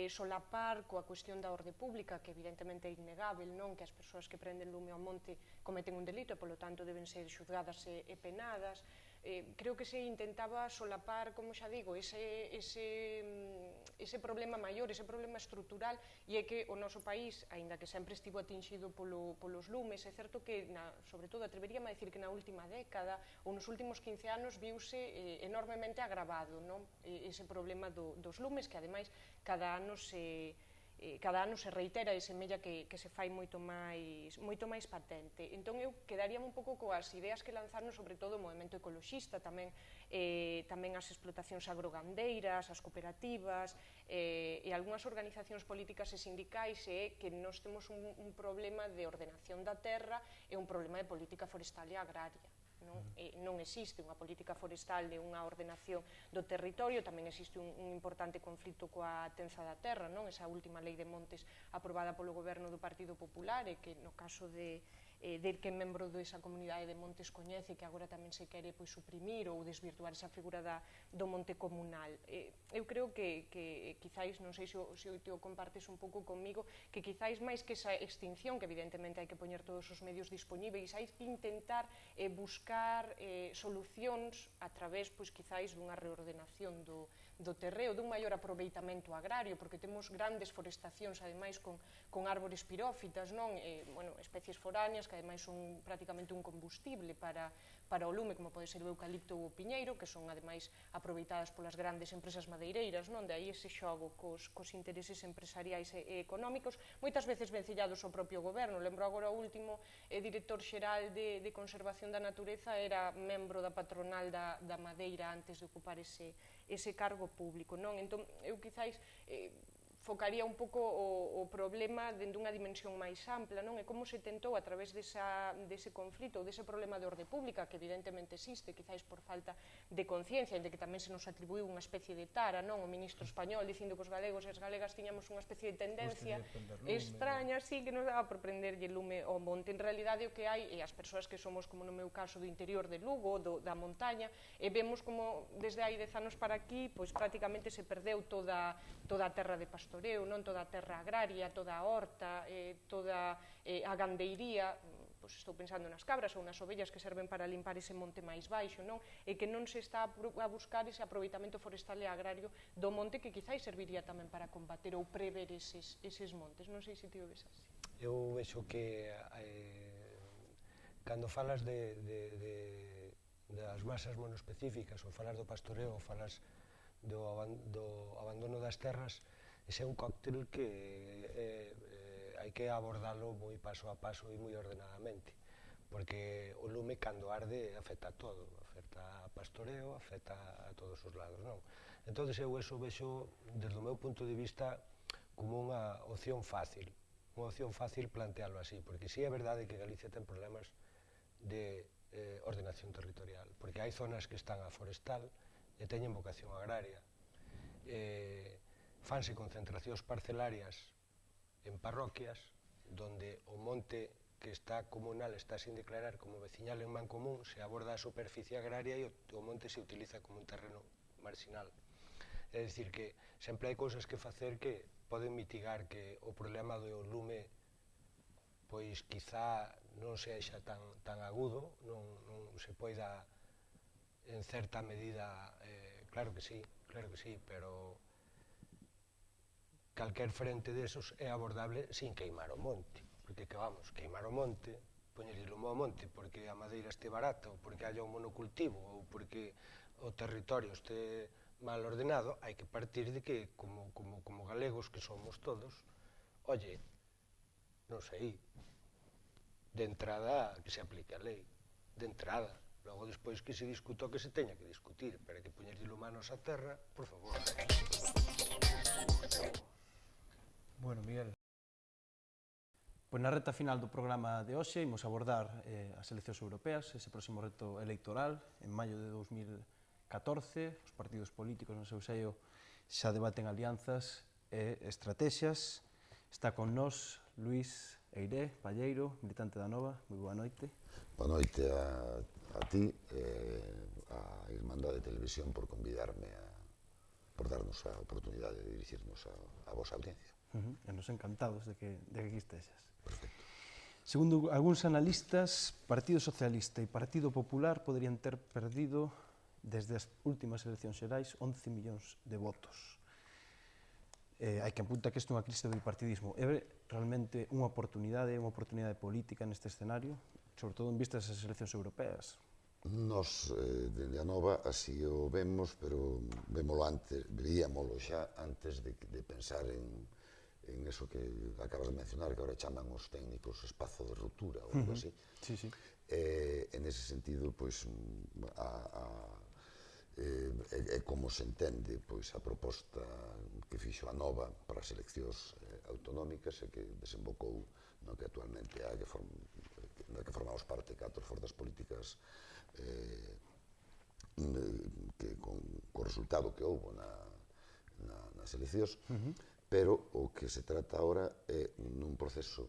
solapar coa cuestión da orde pública, que evidentemente é innegável, que as persoas que prenden lume ao monte cometen un delito e polo tanto deben ser xuzgadas e penadas. Creo que se intentaba solapar, como xa digo, ese problema maior, ese problema estrutural, e é que o noso país, aínda que sempre estivo atinxido polos lumes, é certo que, sobre todo, atreveríame a decir que na última década ou nos últimos 15 anos viuse enormemente agravado ese problema dos lumes, que ademais cada ano se reitera e semella que se fai moito máis patente. Entón eu quedaríame un pouco coas ideas que lanzaron sobre todo o movemento ecoloxista, tamén as explotacións agrogandeiras, as cooperativas e algunhas organizacións políticas e sindicais, que nós temos un problema de ordenación da terra e un problema de política forestal e agraria. Non existe unha política forestal de unha ordenación do territorio, tamén existe un importante conflito coa tenza da terra, esa última lei de montes aprobada polo goberno do Partido Popular, e que no caso de que membro desa comunidade de montes coñece que agora tamén se quere suprimir ou desvirtuar esa figura do monte comunal. Eu creo que quizáis, non sei se o compartes un pouco comigo, que quizáis máis que esa extinción, que evidentemente hai que poñer todos os medios dispoñíveis, hai que intentar buscar solucións a través, quizáis, dunha reordenación do terreo, dun maior aproveitamento agrario, porque temos grandes forestacións, ademais, con árbores pirófitas, especies foráneas que ademais son prácticamente un combustible para o lume, como pode ser o eucalipto ou o piñeiro, que son ademais aproveitadas polas grandes empresas madeireiras, non? De aí ese xogo cos intereses empresariais e económicos, moitas veces vencellados ao propio goberno. Lembro agora o último director xeral de Conservación da Natureza era membro da patronal da madeira antes de ocupar ese cargo público, non? Entón, eu quizáis focaría un pouco o problema dentro dunha dimensión máis ampla, non? E como se tentou a través dese conflito ou dese problema de orde pública que evidentemente existe, quizáis por falta de conciencia, de que tamén se nos atribuiu unha especie de tara, non? O ministro español dicindo que os galegos e as galegas tiñamos unha especie de tendencia extraña, así que nos daba por prenderlle lume ao monte. En realidade o que hai, e as persoas que somos, como no meu caso, do interior de Lugo, da montaña, e vemos como desde hai 10 anos para aquí, pois prácticamente se perdeu toda a terra de pastoreo, non? Toda a terra agraria, toda a horta, toda a gandeiría, pois estou pensando nas cabras ou nas ovellas que serven para limpar ese monte máis baixo, non? E que non se está a buscar ese aproveitamento forestal e agrario do monte que quizáis serviría tamén para combater ou prever eses montes. Non sei se ti o ves así. Eu vexo que cando falas das masas monoespecíficas, ou falas do pastoreo, ou falas do abandono das terras, ese é un cóctel que hai que abordalo moi paso a paso e moi ordenadamente, porque o lume cando arde afecta a todo, afecta a pastoreo, afecta a todos os lados, non? Entón, eu eso vexo, desde o meu punto de vista, como unha opción fácil plantealo así, porque si é verdade que Galicia ten problemas de ordenación territorial, porque hai zonas que están a forestal e teñen vocación agraria, fanse concentracións parcelarias en parroquias donde o monte que está comunal está sin declarar como veciñal en mancomún, se aborda a superficie agraria e o monte se utiliza como un terreno marginal. É dicir que sempre hai cousas que facer que poden mitigar que o problema do lume pois quizá non sexa tan agudo, non se poida en certa medida, claro que sí, pero calquer frente desos é abordable sin queimar o monte, porque queimar o monte, poñerlle lume ao monte porque a madeira este barata, ou porque haya un monocultivo, ou porque o territorio este mal ordenado, hai que partir de que, como galegos que somos todos, oye, non sei, de entrada que se aplique a lei, de entrada. Logo, despois que se discuta o que se teña que discutir, pero que poñerlle humanos á terra, por favor. Bueno, Miguel, pois na reta final do programa de hoxe imos abordar as eleccións europeas, ese próximo reto electoral, en maio de 2014, os partidos políticos no seu seio xa debaten alianzas e estrategias. Está con nós Luís Eiré Palleiro, militante da Nova. Moi boa noite. Boa noite a ti e a Irmandade de Televisión por convidarme, por darnos a oportunidade de dirigirnos a vosa audiencia. E nos encantados de que aquí estexas. Perfecto. Segundo algúns analistas, Partido Socialista e Partido Popular poderían ter perdido desde as últimas eleccións xerais 11 millóns de votos. Hai que apunta que isto é unha crise do bipartidismo. É realmente unha oportunidade política neste escenario, sobre todo en vistas das eleccións europeas? Nos, dende a Nova, así o vemos, pero veíamolo xa antes de pensar en eso que acabas de mencionar, que agora chaman os técnicos espazo de ruptura ou algo así. Sí, sí. En ese sentido, pois, é como se entende a proposta que fixo a Nova para as eleccións autonómicas e que desembocou no que actualmente na que formamos parte 4 forzas políticas co resultado que houbo nas eleccións, pero o que se trata agora é nun proceso,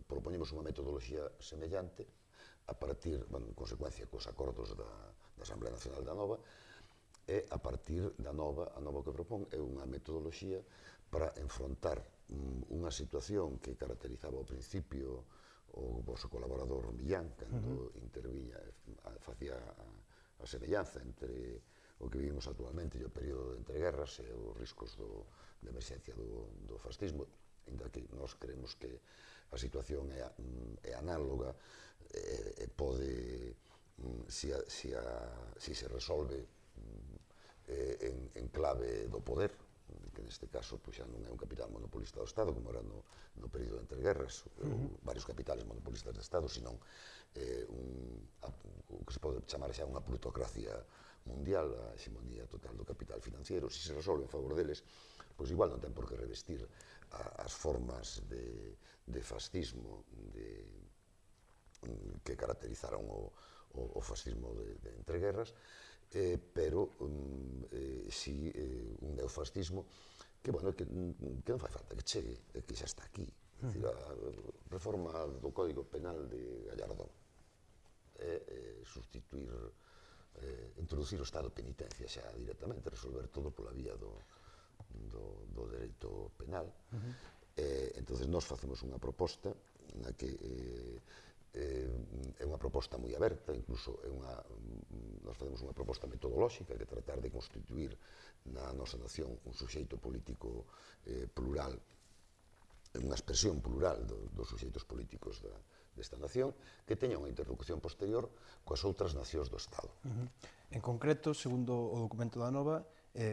propoñemos unha metodoloxía semellante a partir, en consecuencia cos acordos da Asamblea Nacional da Nova, e a partir da Nova, a Nova que propón é unha metodoloxía para enfrontar unha situación que caracterizaba ao principio o vosso colaborador Millán, cando interviña, facía a semellanza entre o que vivimos actualmente e o período de entreguerras e os riscos de emerxencia do fascismo, ainda que nós creemos que a situación é análoga, pode, si se resolve en clave do poder, que neste caso xa non é un capital monopolista do Estado, como era no período entre guerras, varios capitales monopolistas do Estado, senón o que se pode chamar xa unha plutocracia mundial, a hegemonía total do capital financiero. Se resolve en favor deles, pois igual non ten por que revestir as formas de fascismo que caracterizaron o fascismo de entreguerras, pero si un neofascismo que non fai falta que chegue, que xa está aquí. É dicir, a reforma do Código Penal de Gallardón é sustituir, introducir o estado de penitencia xa directamente, resolver todo pola vía do dereito penal. Entón, nós facemos unha proposta na que é unha proposta moi aberta, incluso nós facemos unha proposta metodolóxica que tratar de constituir na nosa nación un suxeito político plural, unha expresión plural dos suxeitos políticos desta nación, que teña unha interlocución posterior coas outras nacións do Estado. En concreto, segundo o documento da Nova,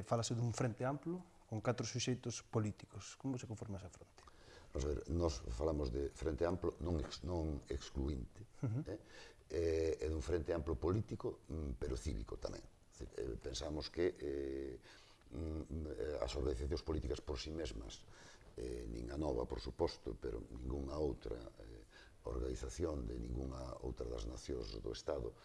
falase dun frente amplo con 4 suxeitos políticos. Como se conforma esa fronte? Nos falamos de frente amplo non excluinte, e dun frente amplo político, pero cívico tamén. Pensamos que as organizacións políticas por si mesmas, nin a Nova, por suposto, pero ningunha outra organización de ningunha outra das nacións do Estado,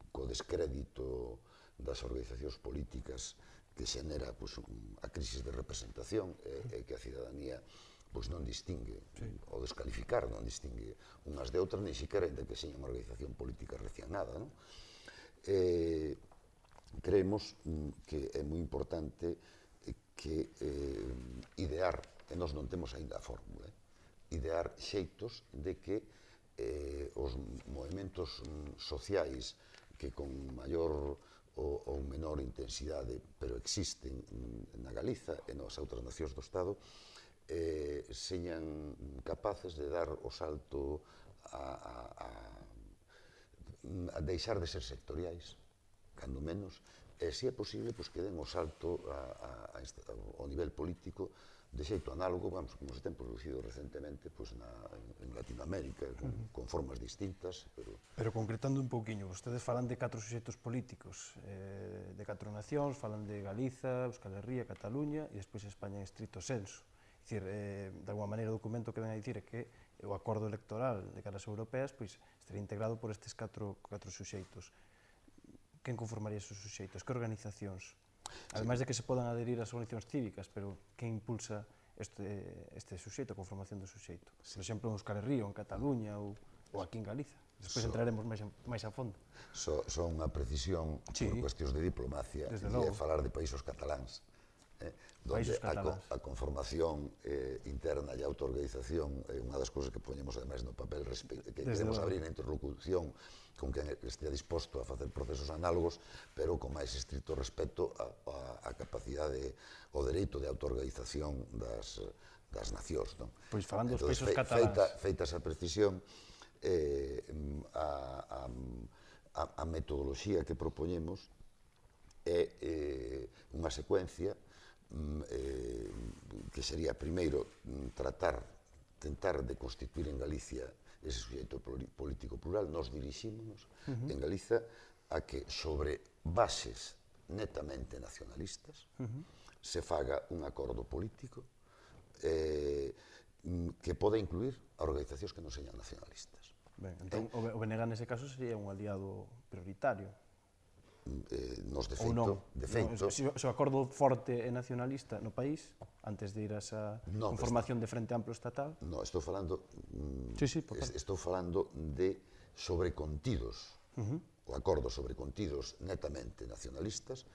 co descrédito das organizacións políticas que xenera a crisis de representación e que a cidadanía non distingue, ou descalificar, non distingue unhas de outras, ni siquiera de que seña unha organización política recién nada. Creemos que é moi importante que idear, e nós non temos aínda a fórmula, idear xeitos de que os movimentos sociais que con maior ou menor intensidade, pero existen na Galiza e nas outras nacións do Estado, señan capaces de dar o salto a deixar de ser sectoriais, cando menos, e se é posible, que den o salto ao nivel político de xeito análogo, como se ten producido recentemente en Latinoamérica, con formas distintas. Pero concretando un pouquiño, vostedes falan de 4 suxeitos políticos, de 4 nacións, falan de Galiza, Euskal Herria, Cataluña e despois España en estrito senso. Dicir, de alguma maneira o documento que ven a dicir é que o acordo electoral de caras europeas estaría integrado por estes 4 suxeitos. Quen conformaría esos suxeitos? Que organizacións? Ademais de que se podan adherir ás organizacións cívicas, pero que impulsa este suxeito, a conformación do suxeito? Por exemplo, en Euskal Herria, en Cataluña ou aquí en Galiza. Despois entraremos máis a fondo. Só unha precisión por cuestións de diplomacia e falar de países cataláns, donde a conformación interna e a autoorganización é unha das cousas que poñemos ademais no papel, que queremos abrir a interlocución con quen estea disposto a facer procesos análogos, pero con máis estricto respecto á capacidade, o dereito de autoorganización das nacións. Pois falando dos países cataláns. Feita esa precisión, a metodoloxía que propoñemos é unha secuencia que sería, primeiro, tentar de constituir en Galicia ese suxeito político plural. Nos dirixímonos en Galiza a que sobre bases netamente nacionalistas se faga un acordo político que poda incluir a organizacións que non señan nacionalistas. Ben, entón, o BNG nese caso sería un aliado prioritario. Nos de feito... Se o acordo forte e nacionalista no país, antes de ir a esa conformación de Frente Amplo estatal... Non, estou falando de sobrecontidos, o acordo sobre contidos netamente nacionalistas,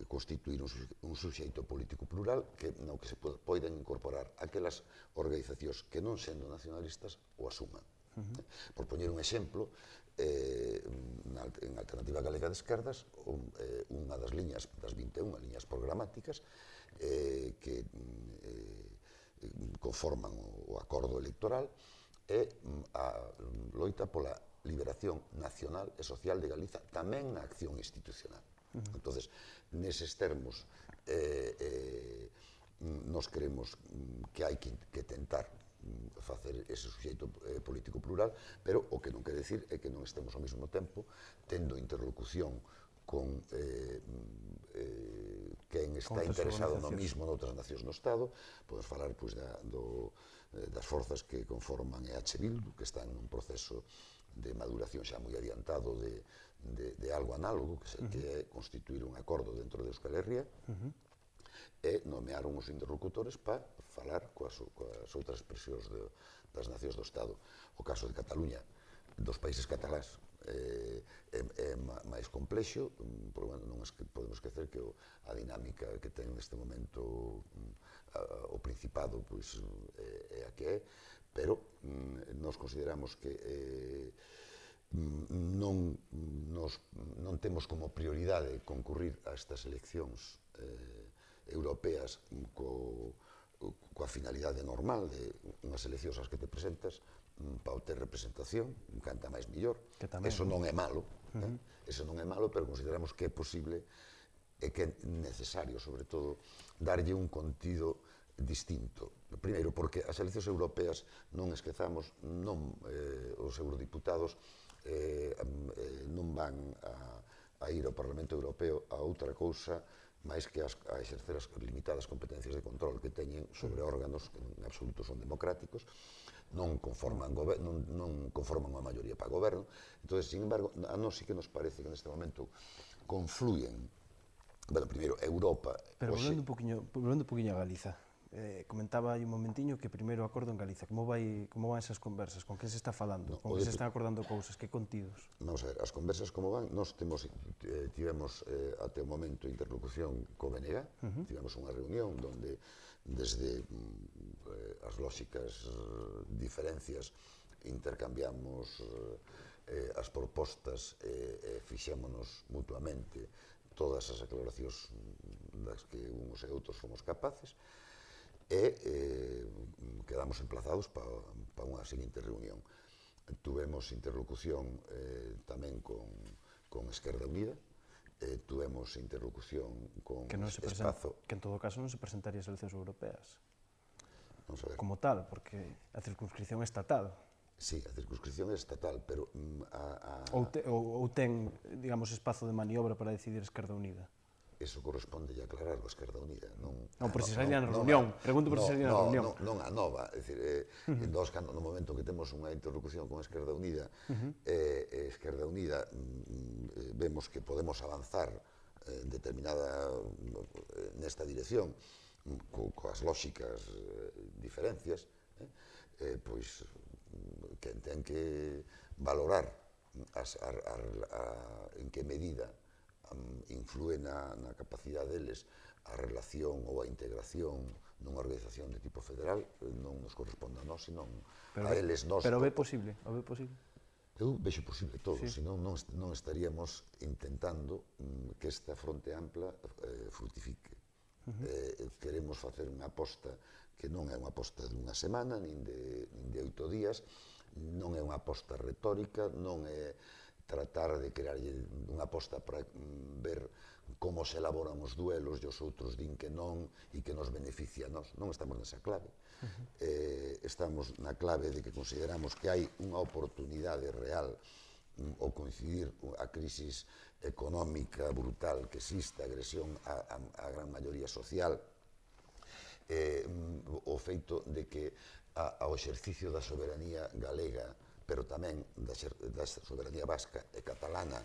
constituir un suxeito político plural no que se poden incorporar aquelas organizacións que non sendo nacionalistas o asuman. Por poñer un exemplo, en Alternativa Galega de Esquerdas, unha das liñas, das 21 liñas programáticas, que conforman o acordo electoral, é a loita pola liberación nacional e social de Galiza, tamén na acción institucional. Entonces, neses termos, nos creemos que hai que tentar facer ese suxeito político plural, pero o que non quere decir é que non estemos ao mesmo tempo tendo interlocución con quen está interesado no mismo noutras nacións no Estado. Podemos falar das forzas que conforman EH Bildu, que están nun proceso de maduración xa moi adiantado de algo análogo, que é constituir un acordo dentro de Euskal Herria, e nomearon os interlocutores para falar coas outras expresións das nacións do Estado. O caso de Cataluña, dos países catalás, é máis complexo, porque non podemos esquecer que a dinámica que ten neste momento o Principado é a que é, pero nos consideramos que non temos como prioridade concurrir a estas eleccións europeas coa finalidade normal de unhas eleccións ás que te presentas para obter representación, canta máis millor. Eso non é malo, eso non é malo, pero consideramos que é posible e que é necesario, sobre todo, darlle un contido distinto. Primeiro, porque as eleccións europeas, non esquezamos, os eurodiputados non van a ir ao Parlamento Europeo a outra cousa máis que a exercer as limitadas competencias de control que teñen sobre órganos que en absoluto son democráticos, non conforman unha maioría para goberno. Entón, sin embargo, a nós sí que nos parece que neste momento confluyen, bueno, primeiro, Europa... Pero volvendo un poquinho a Galiza, comentaba aí un momentiño que primeiro acordo en Galiza, como van esas conversas, con que se está falando, con que se están acordando cousas, que contidos? Vamos a ver, as conversas como van, nós tivemos até o momento interlocución co BNG, tivemos unha reunión onde desde as lóxicas diferencias intercambiamos as propostas e fixémonos mutuamente todas as aclaracións das que uns e outros fomos capaces, e quedamos emplazados para unha seguinte reunión. Tuvemos interlocución tamén con Esquerda Unida, tuvemos interlocución con Espazo... Que en todo caso non se presentaría as eleccións europeas como tal, porque a circunscripción é estatal. Sí, a circunscripción é estatal, pero... Ou ten, digamos, espazo de maniobra para decidir Esquerda Unida? Eso corresponde a aclarar a Esquerda Unida. Non, por si salía na reunión. Pregunto por si salía na reunión. Non a nova. É dicir, no momento que temos unha interlocución con Esquerda Unida, Esquerda Unida vemos que podemos avanzar nesta dirección coas lóxicas diferencias, pois que ten que valorar en que medida influe na capacidade deles a relación ou a integración nunha organización de tipo federal. Non nos corresponde a nós, senón a eles. Pero ve posible? Eu vexo posible todo, senón non estaríamos intentando que esta fronte ampla frutifique. Queremos facer unha aposta que non é unha aposta dunha semana, nin de 8 días, non é unha aposta retórica, non é tratar de crear unha aposta para ver como se elaboran os duelos e os outros din que non e que nos beneficia a nós. Non estamos nesa clave. Estamos na clave de que consideramos que hai unha oportunidade real ao coincidir a crisis económica brutal que existe, a agresión á gran maioría social, o feito de que ao exercicio da soberanía galega, pero tamén da soberanía vasca e catalana,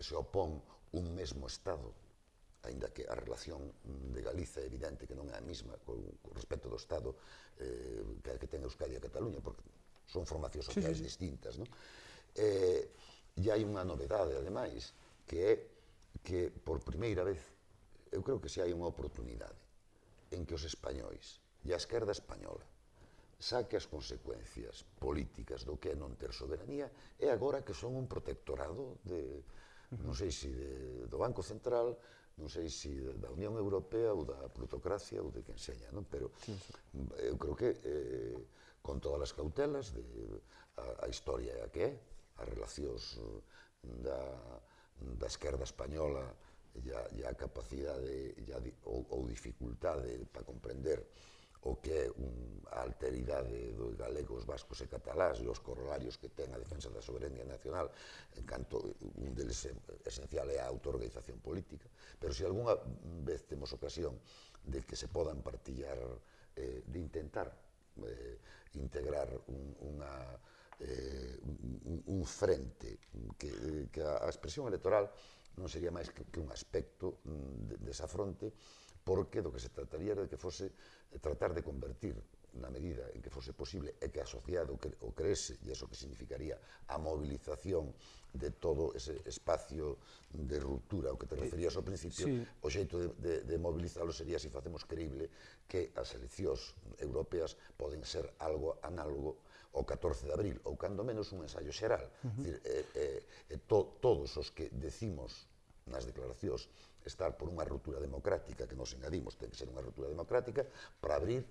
se opón un mesmo Estado, aínda que a relación de Galiza é evidente que non é a mesma con respecto do Estado que ten Euskadi e Cataluña, porque son formacións sociais distintas. E hai unha novedade, ademais, que é que por primeira vez, eu creo que se hai unha oportunidade en que os españois e a esquerda española saque as consecuencias políticas do que é non ter soberanía e agora que son un protectorado de, non sei se do Banco Central, non sei se da Unión Europea ou da plutocracia ou de quen seña, non? Pero eu creo que con todas as cautelas a historia é a que é, as relacións da esquerda española e a capacidade ou dificultade para comprender o que é a alteridade dos galegos, vascos e catalás e os corolarios que ten a defensa da soberanía nacional, en canto un deles esencial é a autoorganización política, pero se algunha vez temos ocasión de que se podan partillar, de intentar integrar un frente que a expresión electoral non sería máis que un aspecto desa fronte, porque do que se trataría era de que fose tratar de convertir, na medida en que fose posible, e que a sociedade o creese, e iso que significaría a movilización de todo ese espacio de ruptura, o que te referías ao principio, o xeito de mobilizalo sería se facemos creíble que as eleccións europeas poden ser algo análogo ao 14 de abril, ou cando menos un ensaio xeral. Todos os que decimos nas declaracións estar por unha ruptura democrática, que nos engadimos, ten que ser unha ruptura democrática, para abrir,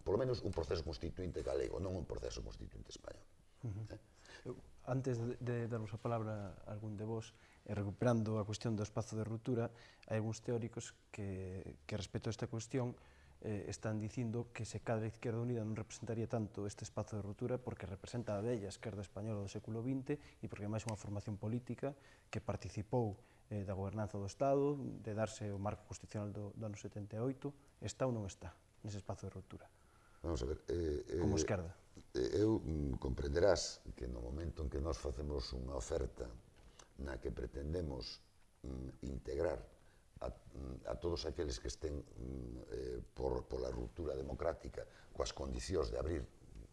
polo menos, un proceso constituinte galego, non un proceso constituinte español. Antes de darvos a palabra a algún de vos, recuperando a cuestión do espazo de ruptura, hai algúns teóricos que respecto a esta cuestión están dicindo que se cadra a Izquierda Unida non representaría tanto este espazo de ruptura porque representa a bella esquerda española do século XX e porque é máis unha formación política que participou da gobernanza do Estado, de darse o marco constitucional do ano 78, está ou non está nese espazo de ruptura? Vamos a ver, como esquerda. Eu comprenderás que no momento en que nós facemos unha oferta na que pretendemos integrar a todos aqueles que estén pola ruptura democrática coas condicións de abrir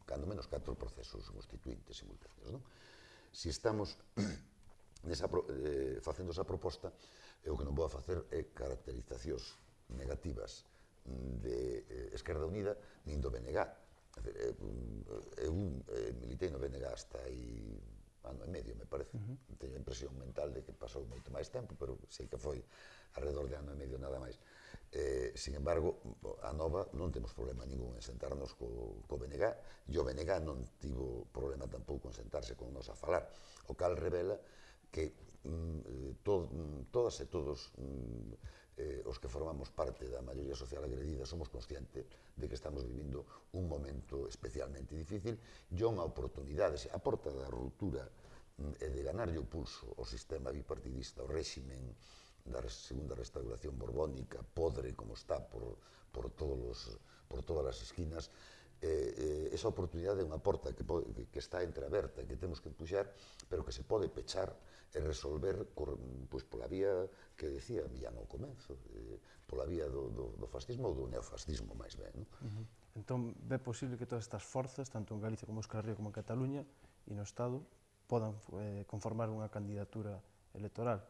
cando menos 4 procesos constituintes simultáneos, non? Se estamos facendo esa proposta, o que non vou a facer é caracterizacións negativas de Esquerda Unida nin do BNG. Eu militei no BNG hasta aí ano e medio, me parece. Teño a impresión mental de que pasou moito máis tempo, pero sei que foi alrededor de ano e medio nada máis. Sin embargo, a Nova non temos problema ningún en sentarnos co BNG, e o BNG non tivo problema tampouco en sentarse con nos a falar, o cal revela que todas e todos os que formamos parte da maioría social agredida somos conscientes de que estamos vivindo un momento especialmente difícil e unha oportunidade, a porta da ruptura e de ganarlle o pulso ao sistema bipartidista, ao réximen da segunda restauración borbónica, podre como está por todas as esquinas, esa oportunidade é unha porta que está entreaberta e que temos que empuxar, pero que se pode pechar e resolver pola vía que decía Millán ao comenzo, pola vía do fascismo ou do neofascismo, máis ben. Entón, é posible que todas estas forzas, tanto en Galicia como en Euskal Herria como en Cataluña e no Estado, podan conformar unha candidatura electoral?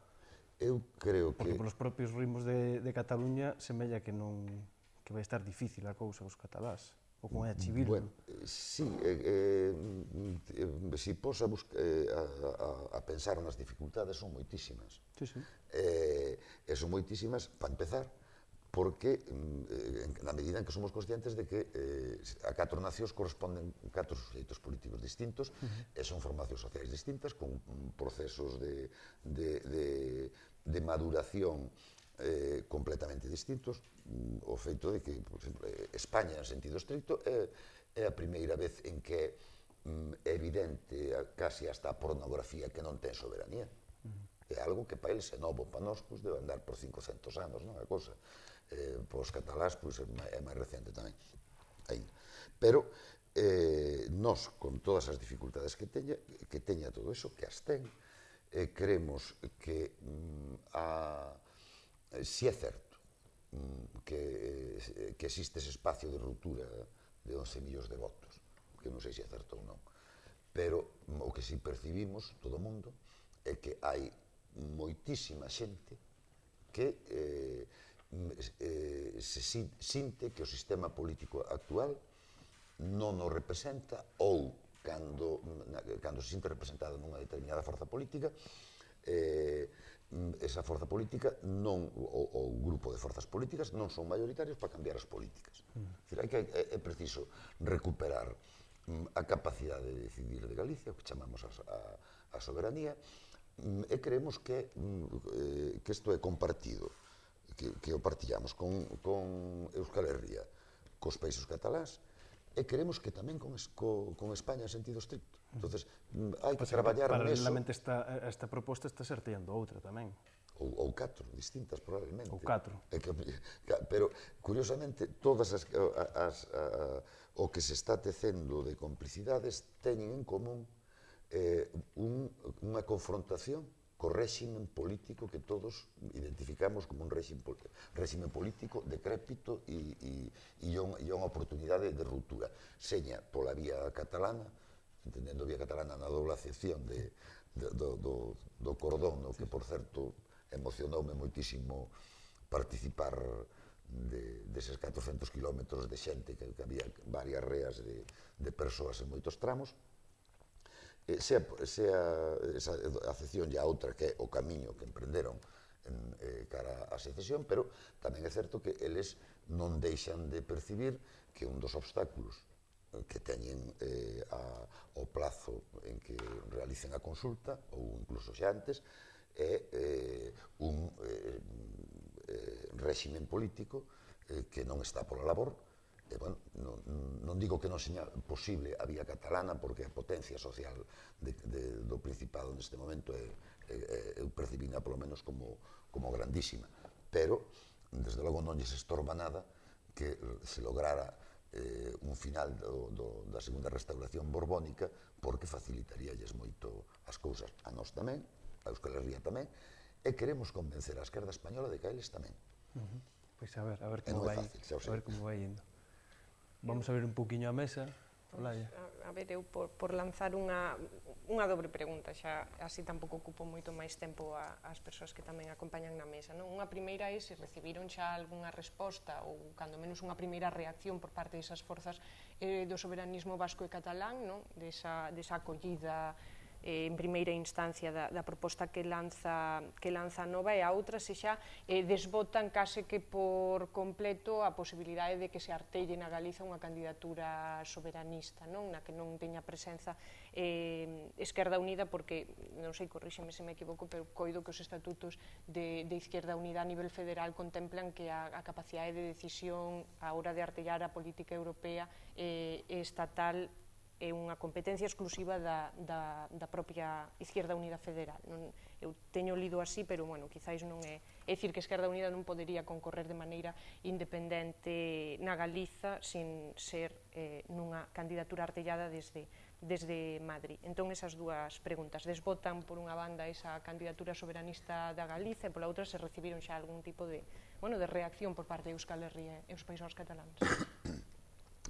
Eu creo que... Porque polos propios ritmos de Cataluña semella que vai estar difícil a cousa aos catalás. ou como é a Chivir. Bueno, sí, se pos a pensar nas dificultades son moitísimas. Sí, sí. Son moitísimas, para empezar, porque na medida en que somos conscientes de que a 4 nacións corresponden 4 suxeitos políticos distintos e son formacións sociais distintas con procesos de maduración completamente distintos. O feito de que, por exemplo, España, en sentido estricto, é a primeira vez en que é evidente casi hasta a pornografía que non ten soberanía. É algo que para eles é novo, para nós debe andar por 500 anos, non é a cousa. Para os catalás é máis recente tamén. Pero nós, con todas as dificultades que teña todo eso, que as ten, creemos que si é certo que existe ese espacio de ruptura de 11 millóns de votos, que non sei se é certo ou non, pero o que si percibimos todo o mundo é que hai moitísima xente que se sinte que o sistema político actual non o representa ou cando se sinte representada nunha determinada forza política, esa forza política non, o grupo de forzas políticas non son mayoritarios para cambiar as políticas. É preciso recuperar a capacidade de decidir de Galicia, o que chamamos a soberanía, e creemos que isto é compartido, que o partillamos con Euskal Herria, cos países cataláns, e queremos que tamén con España en sentido estricto. Entonces, hai que traballar neso. Paralelamente esta proposta está serteando outra tamén. Ou 4, distintas probablemente. Ou 4. Pero, curiosamente, todas o que se está tecendo de complicidades teñen en común unha confrontación co réximen político que todos identificamos como un réximen político decrépito e unha oportunidade de ruptura. Seña pola vía catalana, entendendo vía catalana na doble acepción do cordón, no que, por certo, emocionoume moitísimo participar deses 400 kilómetros de xente, que había varias reas de persoas en moitos tramos, sea esa acepción e a outra que é o camiño que emprenderon cara á secesión, pero tamén é certo que eles non deixan de percibir que un dos obstáculos que teñen o plazo en que realicen a consulta, ou incluso xa antes, é un réximen político que non está pola labor. Non digo que non seña posible a vía catalana, porque a potencia social do Principado neste momento eu percibina polo menos como grandísima, pero desde logo non lles estorba nada que se lograra un final da segunda restauración borbónica, porque facilitaríalles moito as cousas a nós tamén, a Euskal Herria tamén, e queremos convencer a esquerda española de que a eles tamén. Pois a ver como vai indo. Vamos a ver un poquinho a mesa. Olaya. A ver, eu por lanzar unha dobre pregunta, xa así tampouco ocupo moito máis tempo ás persoas que tamén acompañan na mesa, non? Unha primeira é se recibiron xa algunha resposta ou cando menos unha primeira reacción por parte desas forzas do soberanismo vasco e catalán, non? Desa acollida en primeira instancia da proposta que lanza Nova, e a outra se xa desbotan case que por completo a posibilidade de que se artelle na Galiza unha candidatura soberanista, non? Na que non teña presenza Esquerda Unida, porque, non sei, corríxeme se me equivoco, pero coido que os estatutos de Izquierda Unida a nivel federal contemplan que a capacidade de decisión a hora de artellar a política europea estatal é unha competencia exclusiva da propia Izquierda Unida federal. Eu teño lido así, pero, bueno, quizáis non é... É dicir, que Esquerda Unida non podería concorrer de maneira independente na Galiza sin ser nunha candidatura artellada desde Madrid. Entón, esas dúas preguntas. Desbotan, por unha banda, esa candidatura soberanista da Galiza, e pola outra, se recibiron xa algún tipo de reacción por parte de Euskal Herria e os países cataláns.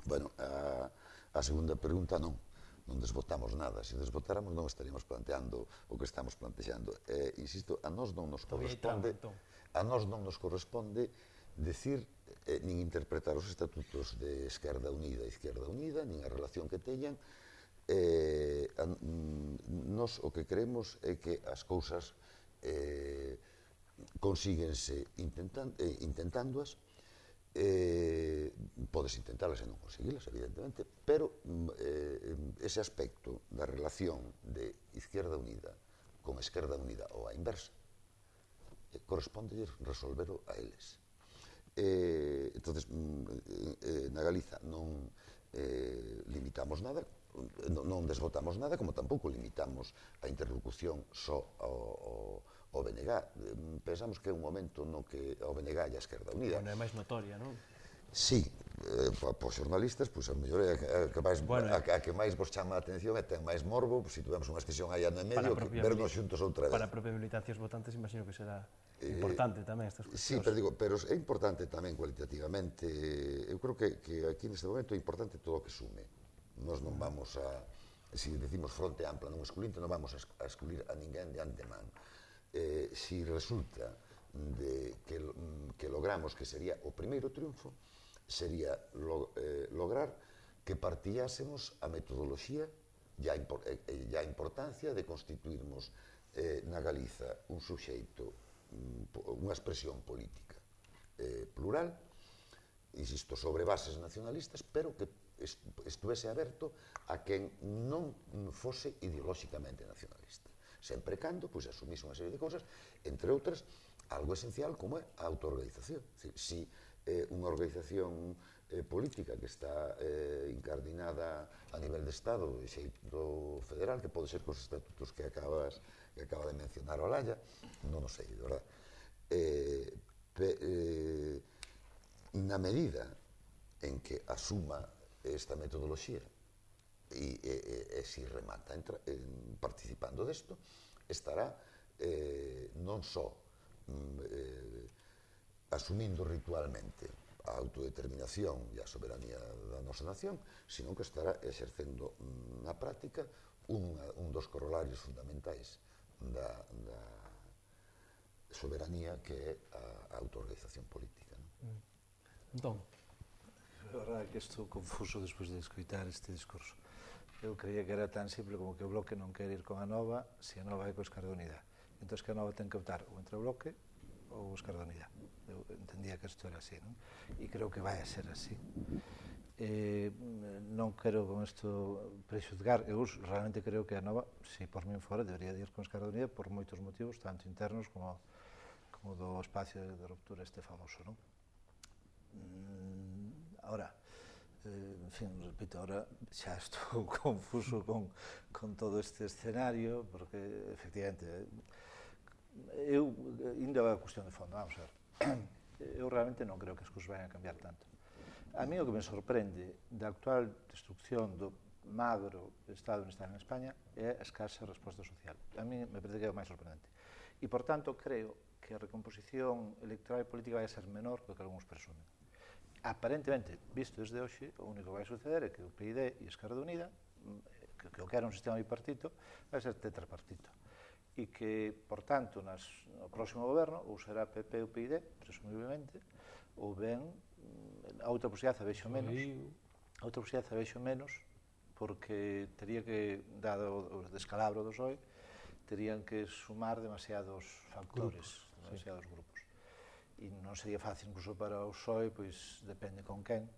Bueno, a segunda pregunta non desbotamos nada. Se desbotáramos non estaríamos planteando o que estamos plantexando. Insisto, a nós non nos corresponde decir nin interpretar os estatutos de Esquerda Unida e Izquierda Unida, nin a relación que teñan. Nos o que queremos é que as cousas consíguense intentándoas. Podes intentalas e non conseguilas, evidentemente, pero ese aspecto da relación de Izquierda Unida con Esquerda Unida ou a inversa corresponde resolvero a eles. Entonces, na Galiza non limitamos nada, non desbotamos nada, como tampouco limitamos a interlocución só ao BNG. Pensamos que é un momento no que ao BNG e a Esquerda Unida... Bueno, é máis notoria, non? Sí, para os xornalistas, pois a mellor é a que máis vos chama a atención e ten máis morbo, se tivemos unha expresión aí ano e medio, vernos xuntos outra vez. Para a propia militancia os votantes, imagino que será importante tamén estas cuestións. Sí, pero é importante tamén cualitativamente. Eu creo que aquí neste momento é importante todo o que sume. Nós non vamos a, se decimos fronte ampla non excluinte, non vamos a excluir a ninguén de antemán. Si resulta que logramos que sería o primeiro triunfo, sería lograr que partíasemos a metodoloxía e a importancia de constituirmos na Galiza un suxeito, unha expresión política plural, insisto, sobre bases nacionalistas, pero que estuvese aberto a quen non fose ideolóxicamente nacionalista. Sempre cando, pois, asumise unha serie de cosas, entre outras, algo esencial como é a autoorganización. Si unha organización política que está incardinada a nivel de Estado, de xeito federal, que pode ser cos estatutos que acaba de mencionar Olalla, non o sei, de verdad. Na medida en que asuma esta metodoloxía e si remata participando desto, estará non só asumindo ritualmente a autodeterminación e a soberanía da nosa nación, sino que estará exercendo na práctica un dos corolarios fundamentais da soberanía que é a autoorganización política. Entón, A verdade é que estou confuso despois de escoitar este discurso. Eu creía que era tan simple como que o Bloque non quere ir con a Nova se a Nova é co Esquerda Unida. Entón que a Nova ten que optar ou entre o Bloque ou o Esquerda Unida. Eu entendía que isto era así, non? E creo que vai a ser así. Non quero con isto prexuzgar, eu realmente creo que a Nova, se por min fora, debería de ir con a Esquerda Unida por moitos motivos, tanto internos como do espacio de ruptura este famoso, non? Ahora, en fin, repito, ahora xa estou confuso con todo este escenario, porque, efectivamente, eu, indo a cuestión de fondo, vamos a ver, eu realmente non creo que as cousas vayan a cambiar tanto. A mí o que me sorprende da actual destrucción do magro Estado en España é a escasa resposta social. A mí me parece que é o máis sorprendente. E, por tanto, creo que a recomposición electoral e política vai a ser menor do que algúns presumen. Aparentemente, visto desde hoxe, o único que vai suceder é que o PID e a Esquerda Unida, que o que era un sistema bipartito, vai ser tetrapartito. E que, por tanto, no próximo goberno, ou será PP ou PID, presumiblemente, ou ben, a outra posibilidade a vexo menos, porque tería que, dado o descalabro do PSOE, terían que sumar demasiados factores, demasiados grupos. E non sería fácil incluso para o PSOE, pois depende con quen.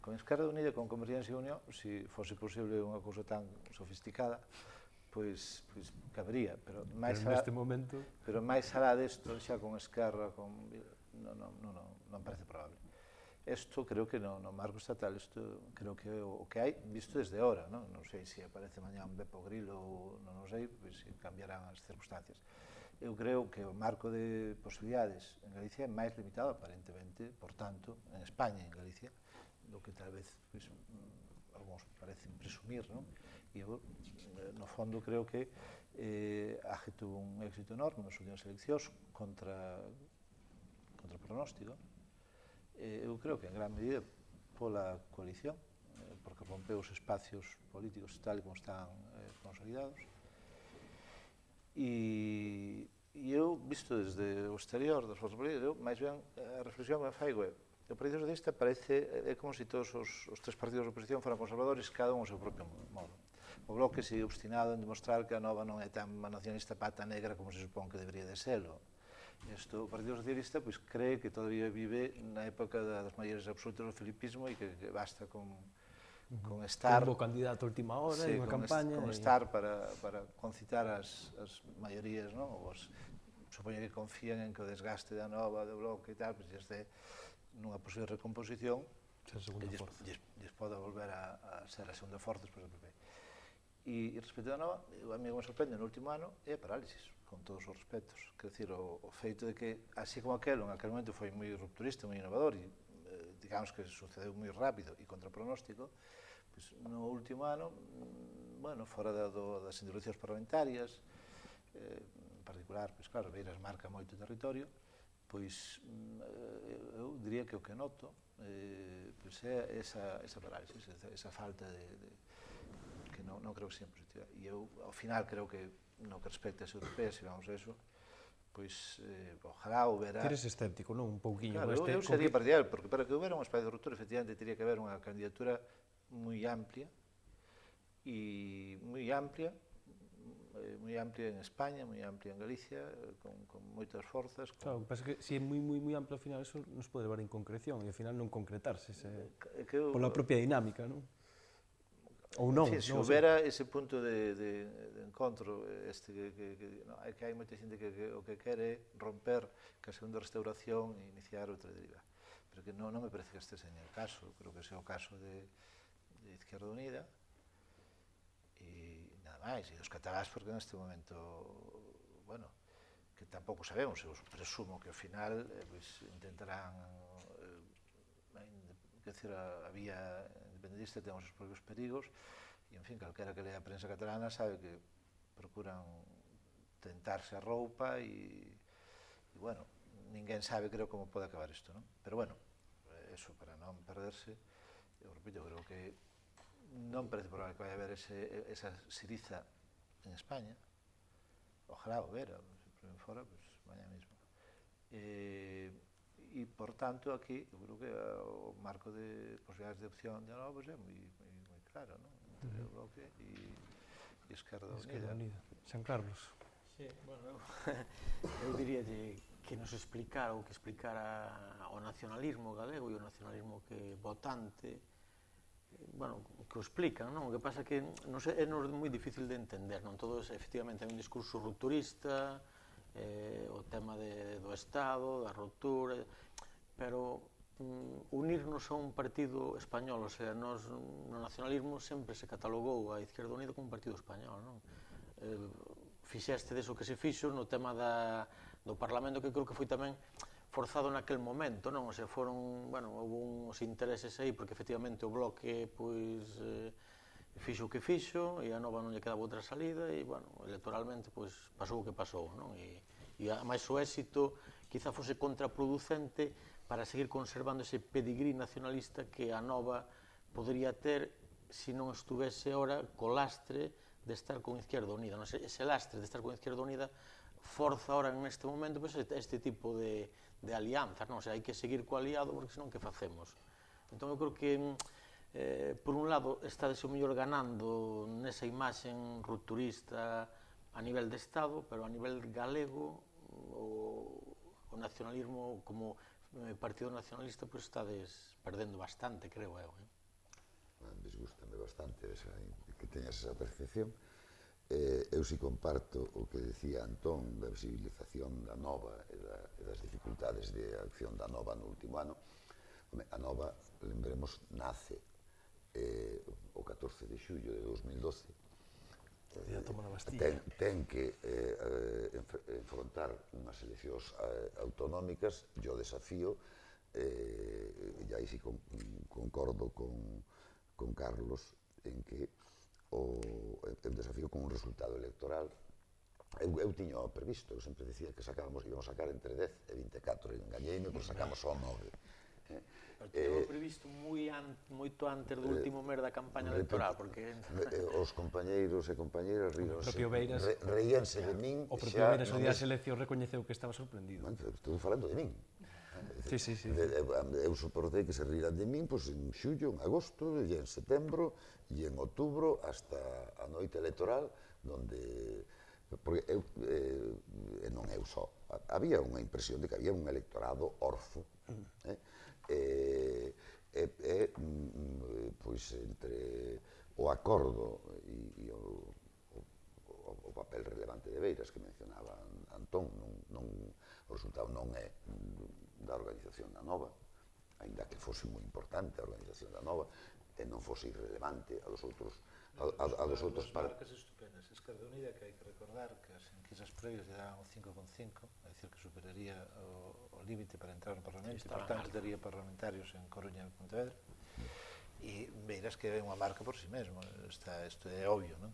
Con Esquerda Unida e con Convergencia e Unión, se fose posible unha cousa tan sofisticada, pois cabería, pero máis alá desto, xa con Esquerra, non parece probable. Isto creo que no marco estatal, isto creo que é o que hai visto desde ahora, non sei se aparece mañá un Bepo Grillo ou non sei, pois cambiarán as circunstancias. Eu creo que o marco de posibilidades en Galicia é máis limitado, aparentemente, por tanto, en España e en Galicia, do que tal vez algúns parecen presumir, non? E eu, no fondo, creo que AGE tuvo un éxito enorme nas últimas eleccións contra o pronóstico. Eu creo que en gran medida pola coalición, porque rompeu os espacios políticos tal como están consolidados. E eu, visto desde o exterior das forças políticas, máis ben a reflexión que me faigo é o Partido Socialista parece, é como se todos os tres partidos de oposición foran conservadores, cada un o seu propio modo. O Bloque sigue obstinado en demostrar que a Nova non é tan nacionalista pata negra como se supón que debería de serlo. O Partido Socialista cree que todavía vive na época das maiores absolutas do filipismo e que basta con estar... Como candidato a última hora, en unha campaña... Con estar para concitar as maiorías, non? Supoño que confían en que o desgaste da Nova, do Bloque e tal, pois este nunha posible recomposición que lles poda volver a ser a segunda forza despois do PP. E respecto da Nova, a mí me sorprende no último ano é a parálisis, con todos os respetos. Quer dizer, o feito de que, así como aquel, en aquel momento foi moi rupturista, moi innovador, e digamos que sucedeu moi rápido e contra pronóstico, pois no último ano, bueno, fora das intervencións parlamentarias, en particular, pois claro, Beiras marca moito territorio, pois eu diría que o que noto pois é esa parálisis, esa falta de que non creo que seja positiva. E eu, ao final, creo que no que respecta as europeas, se vamos a eso, pois, ojalá houbera... Eres escéptico, non? Un pouquiño. Claro, eu sería partidario, porque para que houbera un espacio de ruptura, efectivamente, teria que haber unha candidatura moi amplia, e moi amplia en España, moi amplia en Galicia, con moitas forzas. Claro, o que pasa é que se é moi amplo, ao final, eso nos pode levar a inconcreción e ao final non concretarse pola propia dinámica, non? Ou non, se houbera ese punto de encontro, que hai moita xente que o que quere é romper ca segunda restauración e iniciar outra deriva. Pero que non me parece que este seña o caso, creo que ese é o caso de Izquierda Unida, e nada máis, e dos catalás, porque neste momento, bueno, que tampouco sabemos, eu presumo que ao final intentarán, a vía independentista ten os seus propios perigos, e, en fin, calquera que lea a prensa catalana sabe que procuran tentarse a roupa e bueno, ninguén sabe, creo, como pode acabar isto, non? Pero, bueno, eso, para non perderse, eu repito, creo que non parece probable que vai haber esa Syriza en España. Ojalá o vera, se por fora, pues mañá mismo. E, por tanto, aquí, eu creo que o marco de posibilidades de opción de novo é moi claro, non? Entre o Bloque e Esquerda Unida. San Carlos. Sí, bueno, eu diría que nos explicara ou que explicara o nacionalismo galego e o nacionalismo que votante, bueno, que o explican, non? O que pasa é que é moi difícil de entender, non? Todo, efectivamente, é un discurso rupturista, o tema do Estado, da ruptura, pero unirnos a un partido español, o sea, no nacionalismo sempre se catalogou a Izquierda Unida como un partido español, non? Fixeste deso que se fixo no tema do Parlamento, que creo que foi tamén forzado naquel momento, non? O sea, houve uns intereses aí, porque efectivamente o Bloque, pois, fixo o que fixo, e a Nova non lle quedaba outra salida, e, bueno, electoralmente, pois, pasou o que pasou, non? E máis o éxito, quizá fose contraproducente para seguir conservando ese pedigrí nacionalista que a Nova podría ter se non estuvese ora co lastre de estar con Izquierda Unida. Ese lastre de estar con Izquierda Unida forza ahora neste momento este tipo de alianzas, non? O sea, hai que seguir co aliado, porque senón que facemos? Entón eu creo que por un lado está o mellor ganando nesa imaxen rupturista a nivel de Estado, pero a nivel galego o nacionalismo como partido nacionalista pois estades perdendo bastante, creo eu. Desgústame bastante que teñas esa percepción. Eu si comparto o que decía Antón da visibilización da Nova e das dificultades de acción da Nova no último ano. A Nova, lembremos, nace o 14 de xullo de 2012. Ten que enfrontar unhas eleccións autonómicas, e o desafío, e aí si concordo con Carlos, en que o desafío con un resultado electoral. Eu tiño previsto, eu sempre dicía que íbamos a sacar entre 10 e 24, engañeime, pois sacamos só 9. Pero tiño previsto moito antes do último mes da campaña electoral, porque os compañeiros e compañeiras reíanse de min. O propio Beiras o día das eleccións recoñeceu que estaba sorprendido. Estou falando de min. Sí. Eu soportei que se riran de min en xullo, en agosto, e en setembro, e en outubro, hasta a noite electoral, donde... Porque non eu só. Había unha impresión de que había un electorado orfo, pois entre o acordo e o papel relevante de Beiras que mencionaba Antón, o resultado non é da organización da Nova, aínda que fose moi importante a organización da Nova, e non fose irrelevante a dos outros marcas estupendas. Esquerda Unida, que hai que recordar que as enquisas previas lle daban o 5,5, é dicir, que superaría o límite para entrar no Parlamento, e, por tanto, daría parlamentarios en Coruña e Pontevedra, e Beiras que é unha marca por si mesmo, isto é obvio, non?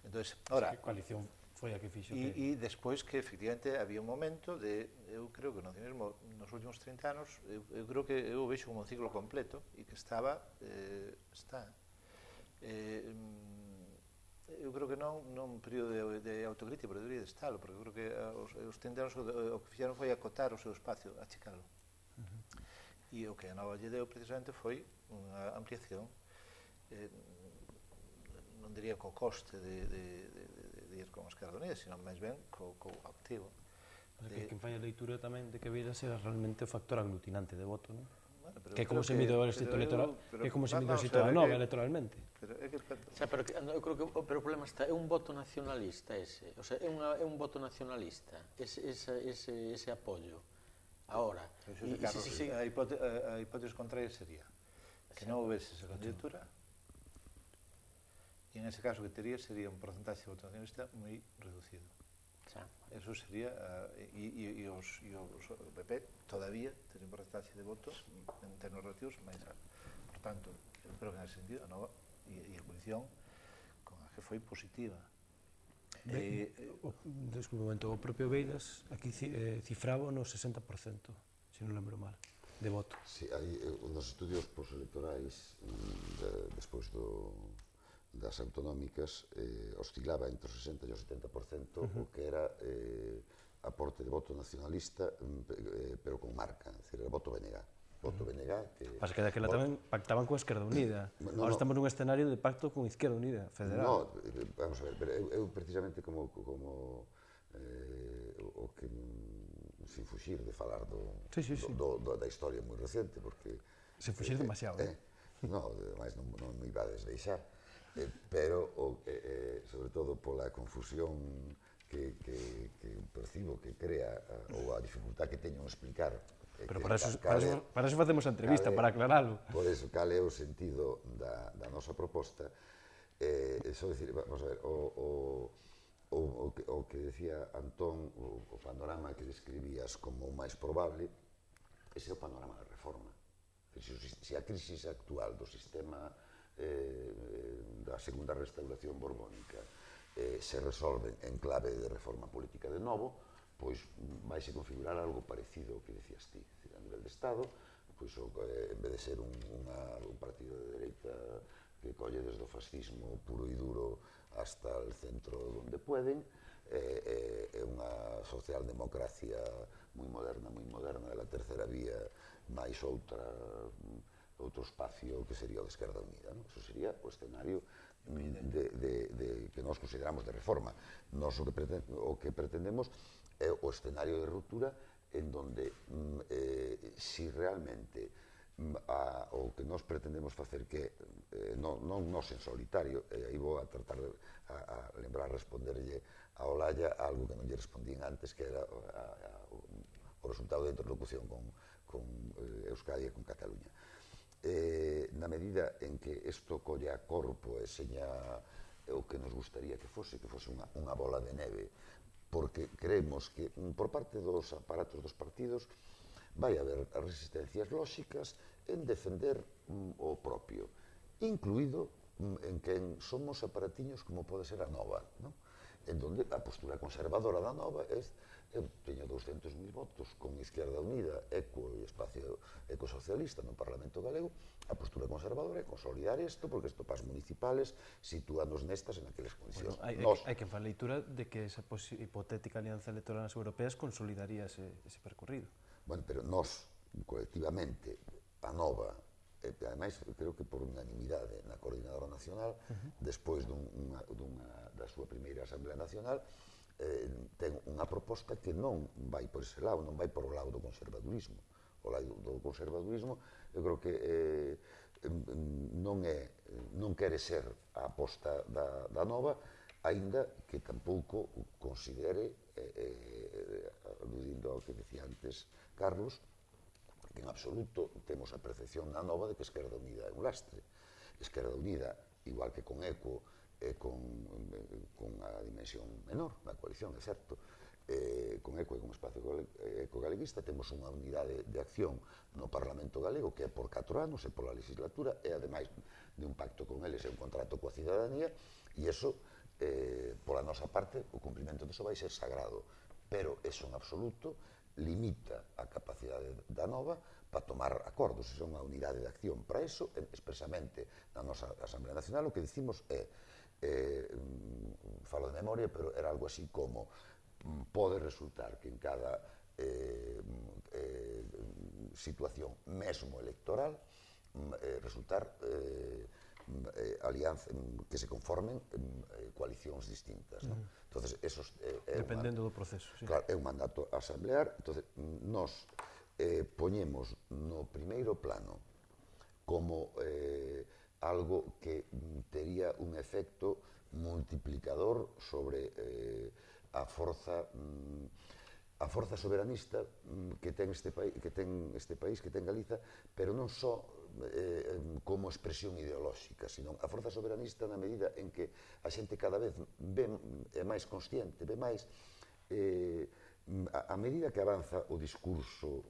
Entón, ora... Que coalición foi a que fixo que... E despois que, efectivamente, había un momento de... Eu creo que o nacionalismo nos últimos 30 anos, eu creo que eu vexo como un ciclo completo, e que está... Eu creo que non un período de autocrítica, pero debería de estalo, porque eu creo que os 30 anos o que fixeron foi acotar o seu espacio, achicalo. E o que a Nova lle deu, precisamente, foi unha ampliación non diría co coste de ir con a Esquerda Unida, sino máis ben co activo. Que quen fai a leitura tamén de que Beiras era realmente o factor aglutinante de voto, non? Bueno, Que é como se mide o éxito electoral, que é como se mide o éxito da nova electoralmente. Pero é que eu creo que o problema está, é un voto nacionalista ese, o sea, é un voto nacionalista, ese apoio. Ahora, a hipótese contraria sería que non houvese esa candidatura, e en ese caso que tería sería un porcentaxe de voto nacionalista moi reducido. Eso sería, e o PP todavía ten un porcentaxe de votos en termos relativos máis alto. Por tanto, eu creo que nesse sentido a nova e a coalición con a que foi positiva. Desculpe un momento, o propio Beiras aquí cifraba no 60%, se non lembro mal, de voto. Sí, hai nos estudios postelectorais despois das autonómicas oscilaba entre o 60 e o 70% o que era aporte de voto nacionalista, pero con marca, é dicir, era voto BNG. Voto BNG que... Pasa que daquela tamén pactaban coa Esquerda Unida. Ahora estamos nun escenario de pacto con Izquierda Unida, federal. No, vamos a ver, pero eu precisamente como o que sin fuxir de falar da historia moi recente, porque... Sin fuxir demasiado, No, ademais non me ibades deixar. Pero, sobre todo, pola confusión que percibo que crea ou a dificultad que teño en explicar. Pero para eso facemos a entrevista, para aclaralo. Por eso, cal é o sentido da nosa proposta. Só dicir, vamos a ver, o que decía Antón, o panorama que describías como o máis probable, ese é o panorama da reforma. Se a crisis actual do sistema da segunda restauración borbónica se resolve en clave de reforma política de novo, pois vaise configurar algo parecido ao que decías ti, a nivel de Estado, pois en vez de ser un partido de dereita que colle desde o fascismo puro e duro hasta el centro donde pueden, é unha socialdemocracia moi moderna, é a terceira vía máis outro espacio que sería o de Esquerda Unida. Eso sería o escenario que nós consideramos de reforma. Nós o que pretendemos é o escenario de ruptura en donde si realmente o que nós pretendemos facer que non nós en solitario, aí vou a tratar a lembrar responderlle a Olalla algo que non lle respondín antes, que era o resultado da interlocución con Euskadi e con Cataluña. Na medida en que isto colla a corpo e seña o que nos gustaría que fose unha bola de neve, porque creemos que por parte dos aparatos dos partidos vai haber resistencias lóxicas en defender o propio, incluído en quen somos aparatiños como pode ser a Nova, en donde a postura conservadora da Nova é teño 200.000 votos con Izquierda Unida, ECO e Espacio Ecosocialista no Parlamento Galego. A postura conservadora é consolidar isto, porque isto para as municipales sitúanos nestas en aqueles condicións. Hai que facer leitura de que esa hipotética alianza electoral nas europeas consolidaría ese percorrido. Bueno, pero nós, colectivamente, a Nova, ademais, creo que por unanimidade na Coordinadora Nacional, despois da súa primeira Asamblea Nacional, ten unha proposta que non vai por ese lado, non vai por o lado do conservadurismo. O lado do conservadurismo, eu creo que non quere ser a aposta da Nova, aínda que tampouco considere, aludindo ao que decía antes Carlos, que en absoluto temos a percepción na Nova de que Esquerda Unida é un lastre. Esquerda Unida, igual que con ECO, con a dimensión menor da coalición, é certo, con ECO e con Espacio Ecogaleguista temos unha unidade de acción no Parlamento Galego que é por 4 anos, é pola legislatura, e ademais de un pacto con eles é un contrato coa cidadanía, e iso, pola nosa parte, o cumprimento disso vai ser sagrado, pero eso en absoluto limita a capacidade da Nova para tomar acordos, é unha unidade de acción. Para iso, expresamente, na nosa Asamblea Nacional, o que dicimos é falo de memoria, pero era algo así como pode resultar que en cada situación mesmo electoral resultar que se conformen coalicións distintas, non? Entonces, eso Dependendo do proceso, sí. claro, é un mandato asamblear. Entonces, nos poñemos no primeiro plano como algo que tería un efecto multiplicador sobre a forza soberanista que ten este país, que ten Galiza, pero non só como expresión ideolóxica, sino a forza soberanista na medida en que a xente cada vez é máis consciente, ve máis a medida que avanza o discurso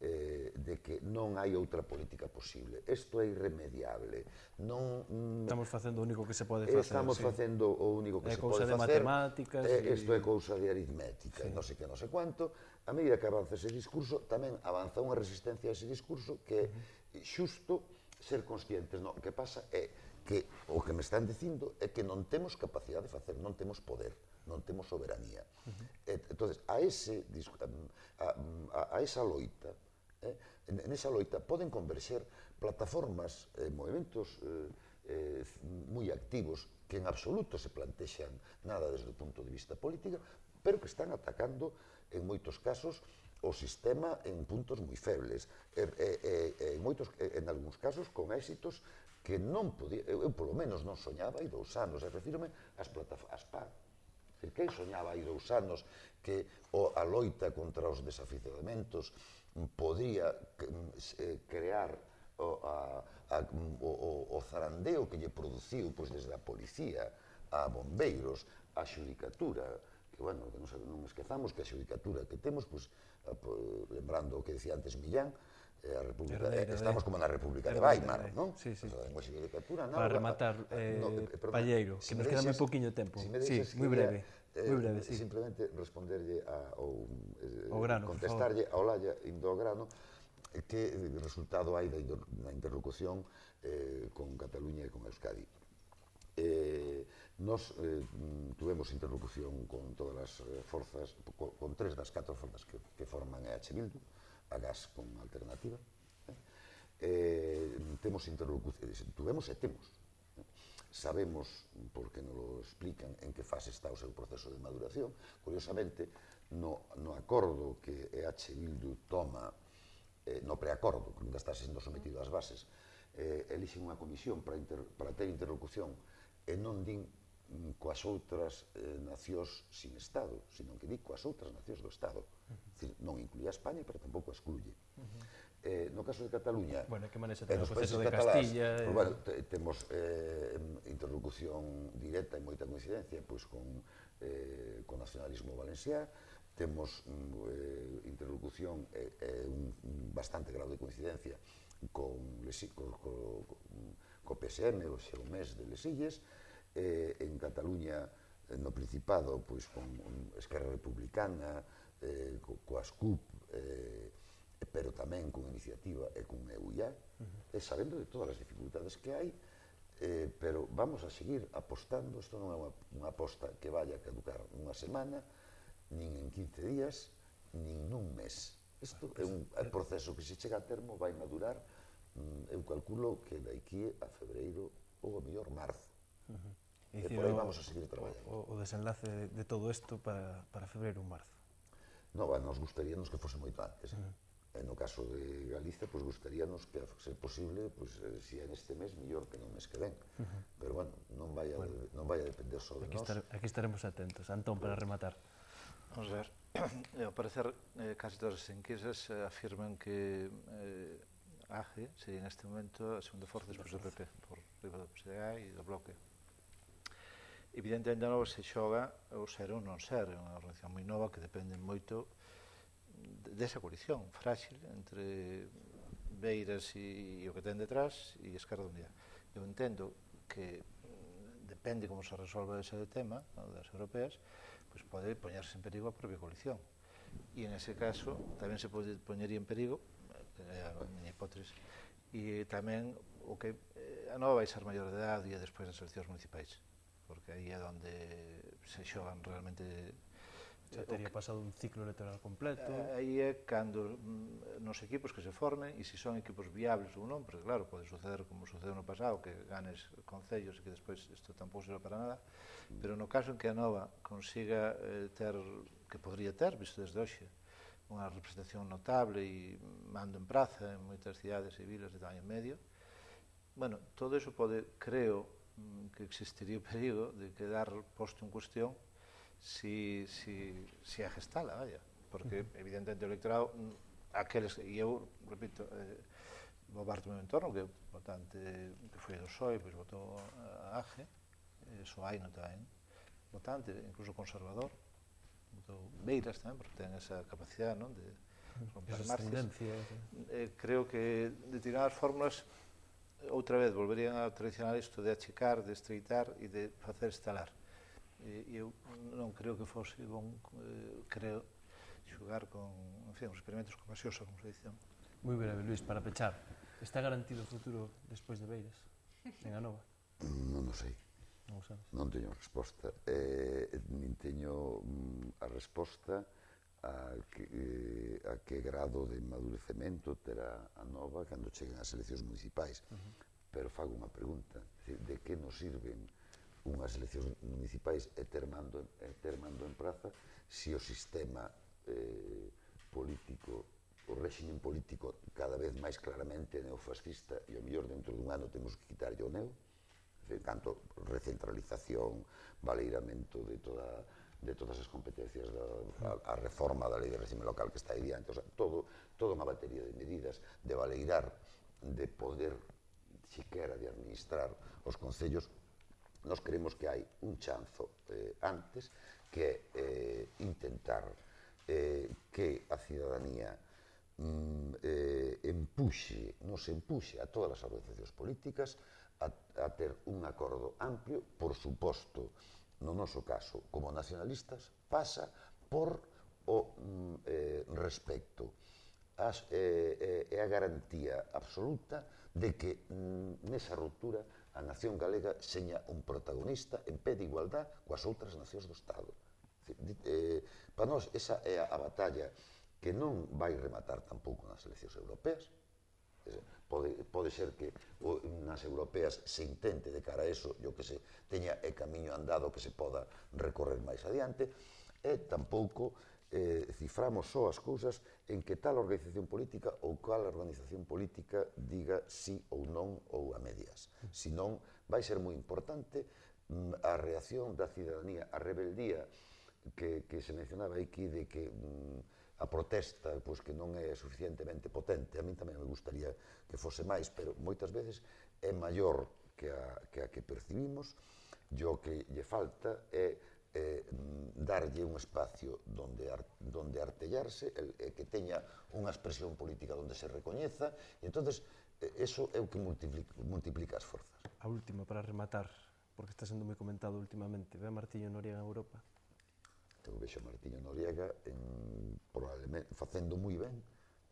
de que non hai outra política posible. Isto é irremediable. Estamos facendo o único que se pode facer. Estamos facendo o único que se pode facer. É cousa de matemáticas. Isto é cousa de aritmética, e non sei que, non sei quanto. A medida que avanza ese discurso, tamén avanza unha resistencia a ese discurso que é xusto ser conscientes. O que pasa é que o que me están dicindo é que non temos capacidade de facer, non temos poder, non temos soberanía. Entonces, a esa loita, nesa loita poden converxer plataformas, movimentos moi activos que en absoluto se plantexan nada desde o punto de vista política, pero que están atacando en moitos casos o sistema en puntos moi febles, en algúns casos con éxitos que non podía, eu polo menos non soñaba hai 2 anos, refírome ás PA. Quen soñaba hai 2 anos que a loita contra os desafiuzamentos podía crear o zarandeo que lle produciu desde a policía a bombeiros, a xudicatura, que, bueno, non esquezamos que a xudicatura que temos, lembrando o que decía antes Millán, estamos como na República de Weimar, non? Sí, sí. Para rematar, Palleiro, que nos queda moi poquinho tempo. Sí, moi breve. Simplemente responderlle ou grano, contestarlle a Olalla indo ao grano que resultado hai da interlocución con Cataluña e con Euskadi. Nos tuvemos interlocución con todas as forzas, con 3 das 4 forzas que forman EH Bildu, a gas con alternativa. Temos interlocución, tuvemos e temos. Sabemos, porque nos lo explican, en que fase está o seu proceso de maduración. Curiosamente, no acordo que EH Bildu toma, no preacordo, porque está sendo sometido ás bases, elixen unha comisión para ter interlocución e non din coas outras nacións sin Estado, sino que di coas outras nacións do Estado. Non incluía a España, pero tampouco a excluye. No caso de Cataluña, que manexa tamén o proceso de Castilla, temos interlocución directa e moita coincidencia con o nacionalismo valencià, temos interlocución e un bastante grado de coincidencia co PSM, o Xeomés de Les Illes, en Cataluña, no Principado, con Esquerra Republicana, coas CUP, pero tamén con Iniciativa e con EUIA, sabendo de todas as dificultades que hai, pero vamos a seguir apostando. Isto non é unha aposta que vaya a caducar nunha semana, nin en 15 días, nin nun mes. Isto é un proceso que se chega a termo vai madurar, eu calculo que daqui a febreiro ou a mellor marzo. E por aí vamos a seguir traballando. O desenlace de todo isto para febreiro ou marzo? Non, nos gustaríanos que fose moito antes. No caso de Galicia, gustaríanos que, se posible, se é neste mes, mellor que no mes que ven. Pero, bueno, non vai a depender só de nós. Aquí estaremos atentos. Antón, para rematar. Vamos a ver, ao parecer, casi todas as enquisas afirman que AGE sería neste momento a segunda forza despois do PP, por riba do PSDG e do Bloque. Evidentemente, non se xoga o ser ou non ser, é unha organización moi nova que depende moito desa coalición frágil entre Beiras e o que ten detrás e Esquerra Unida. Eu entendo que depende como se resolve ese tema das europeas, pode poñerse en perigo a propia coalición, e en ese caso tamén se pode poñería en perigo, é a miña hipótese, e tamén o que a nova vai ser maior de edad e despois das eleccións municipais, porque aí é onde se xogan realmente Xa tería pasado un ciclo electoral completo. Aí é cando nos equipos que se formen e se son equipos viables ou non, porque claro, pode suceder como sucedeu no pasado, que ganes concellos e que despois isto tampouco será para nada, pero no caso en que a Nova consiga ter, que podría ter, visto desde hoxe, unha representación notable e mando en praza en moitas cidades e vilas de tamaño medio, bueno, todo eso pode, creo, que existiría o perigo de quedar posto en cuestión si a gestala, vaya, porque evidentemente o electorado, aqueles, e eu, repito, vou parte do meu entorno, que votante que foi do PSOE, pois votou a AGE, Soaino tamén, votante, incluso conservador, votou Beiras tamén, porque ten esa capacidade, non, de romper marcas. Creo que de tirar as fórmulas, outra vez, volverían a tradicional isto de achicar, de estreitar e de facer estalar. Eu non creo que fose bon, creo, xugar con, en fin, os experimentos con gaseosa, como se dice. Moi breve, Luís, para pechar. Está garantido o futuro despois de Beiras, en Anova? Non o sei. Non o sabes. Non teño resposta. Nin teño a resposta a que grado de madurecemento terá a Nova cando cheguen as eleccións municipais. Pero fago unha pregunta, de que nos sirven unhas eleccións municipais e ter mando en praza se o sistema político, o réximen político cada vez máis claramente neofascista e ao mellor dentro dun ano temos que quitarlle o neo, canto recentralización, valeiramento de todas as competencias, a reforma da lei de régimen local que está aí diante, toda unha batería de medidas de valeirar, de poder siquera de administrar os concellos. Nos creemos que hai un chanzo antes que é intentar que a cidadanía nos empuxe a todas as organizacións políticas a ter un acordo amplio, por suposto, no noso caso, como nacionalistas, pasa por o respecto e a garantía absoluta de que nesa ruptura a nación galega seña un protagonista en pé de igualdad coas outras nacións do Estado. Para nós, esa é a batalla que non vai rematar tampouco nas eleccións europeas. Pode ser que nas europeas se intente de cara a eso, yo que se teña e camiño andado que se poda recorrer máis adiante, e tampouco ciframos só as cousas en que tal organización política ou cal organización política diga sí ou non ou a medias. Senón, vai ser moi importante a reacción da cidadanía, a rebeldía que se mencionaba aquí de que a protesta que non é suficientemente potente, a min tamén me gustaría que fose máis, pero moitas veces é maior que a que percibimos, e o que lle falta é darlle un espacio donde artellarse, que teña unha expresión política donde se recoñeza, e entonces eso é o que multiplica as forzas. A última, para rematar, porque está sendo moi comentado últimamente, ve a Martiño Noriega en Europa? Eu vexo a Martiño Noriega probablemente facendo moi ben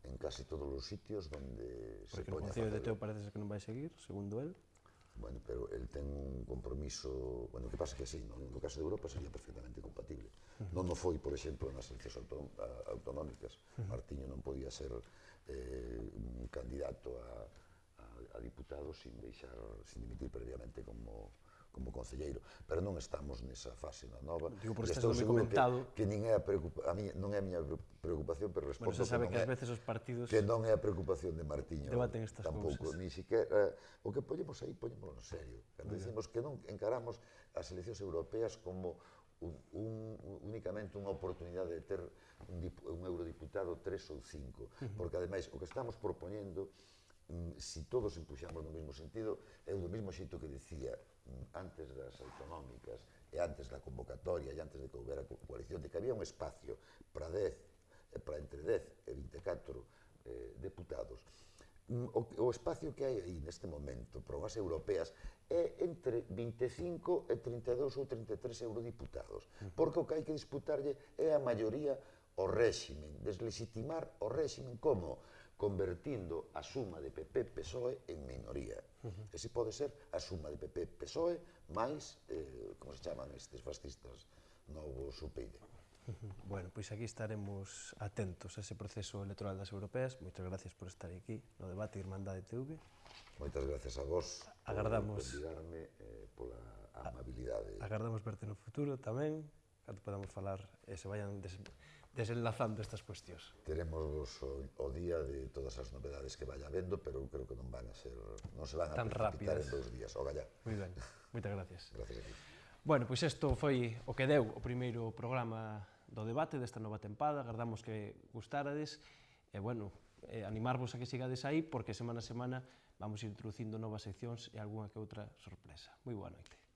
en casi todos os sitios onde se poña a facer. Porque no Concello de Teo parece que non vai seguir, segundo el. Bueno, pero el ten un compromiso... Bueno, o que pasa que sí, no caso de Europa sería perfectamente compatible. Non o foi, por exemplo, nas eleccións autonómicas. Martiño non podía ser un candidato a diputado sin dimitir previamente como concelleiro, pero non estamos nesa fase na Nova. Digo, porque está moi comentado que non é a miña preocupación, pero respondo se sabe que ás veces os partidos que non é a preocupación de Martiño debaten estas tampouco, ni siquiera o que poñemos aí, poñémoslo en serio. Cando dicimos que non encaramos as eleccións europeas como únicamente unha oportunidade de ter un eurodiputado 3 ou 5, porque ademais o que estamos propoñendo, si todos empuxamos no mesmo sentido, é do mesmo xeito que decía antes das autonómicas e antes da convocatoria e antes de que houbera coalición, de que había un espacio para entre 10 e 24 deputados. O espacio que hai aí neste momento para unhas europeas é entre 25 e 32 ou 33 eurodiputados, porque o que hai que disputarlle é a maioría ao réximen, deslegitimar o réximen como convertindo a suma de PP-PSOE en minoría. Ese pode ser a suma de PP-PSOE máis, como se chaman estes fascistas novos, UPyD. Bueno, pois aquí estaremos atentos a ese proceso electoral das europeas. Moitas gracias por estar aquí no debate Irmandade TV. Moitas gracias a vos Agardamos por convidarme pola amabilidade. Agardamos verte no futuro tamén, cando podamos falar e se vayan desenlazando estas cuestións. Teremos o día de todas as novedades que vaya habendo, pero eu creo que non se van a Tan precipitar rápidas. en 2 días. Ogallá. Moi ben, moitas gracias. Gracias a ti. Bueno, pois isto foi o que deu o primeiro programa do debate desta nova tempada. Agardamos que gustarades e, bueno, animarvos a que sigades aí porque semana a semana vamos introducindo novas seccións e algunha que outra sorpresa. Moi boa noite.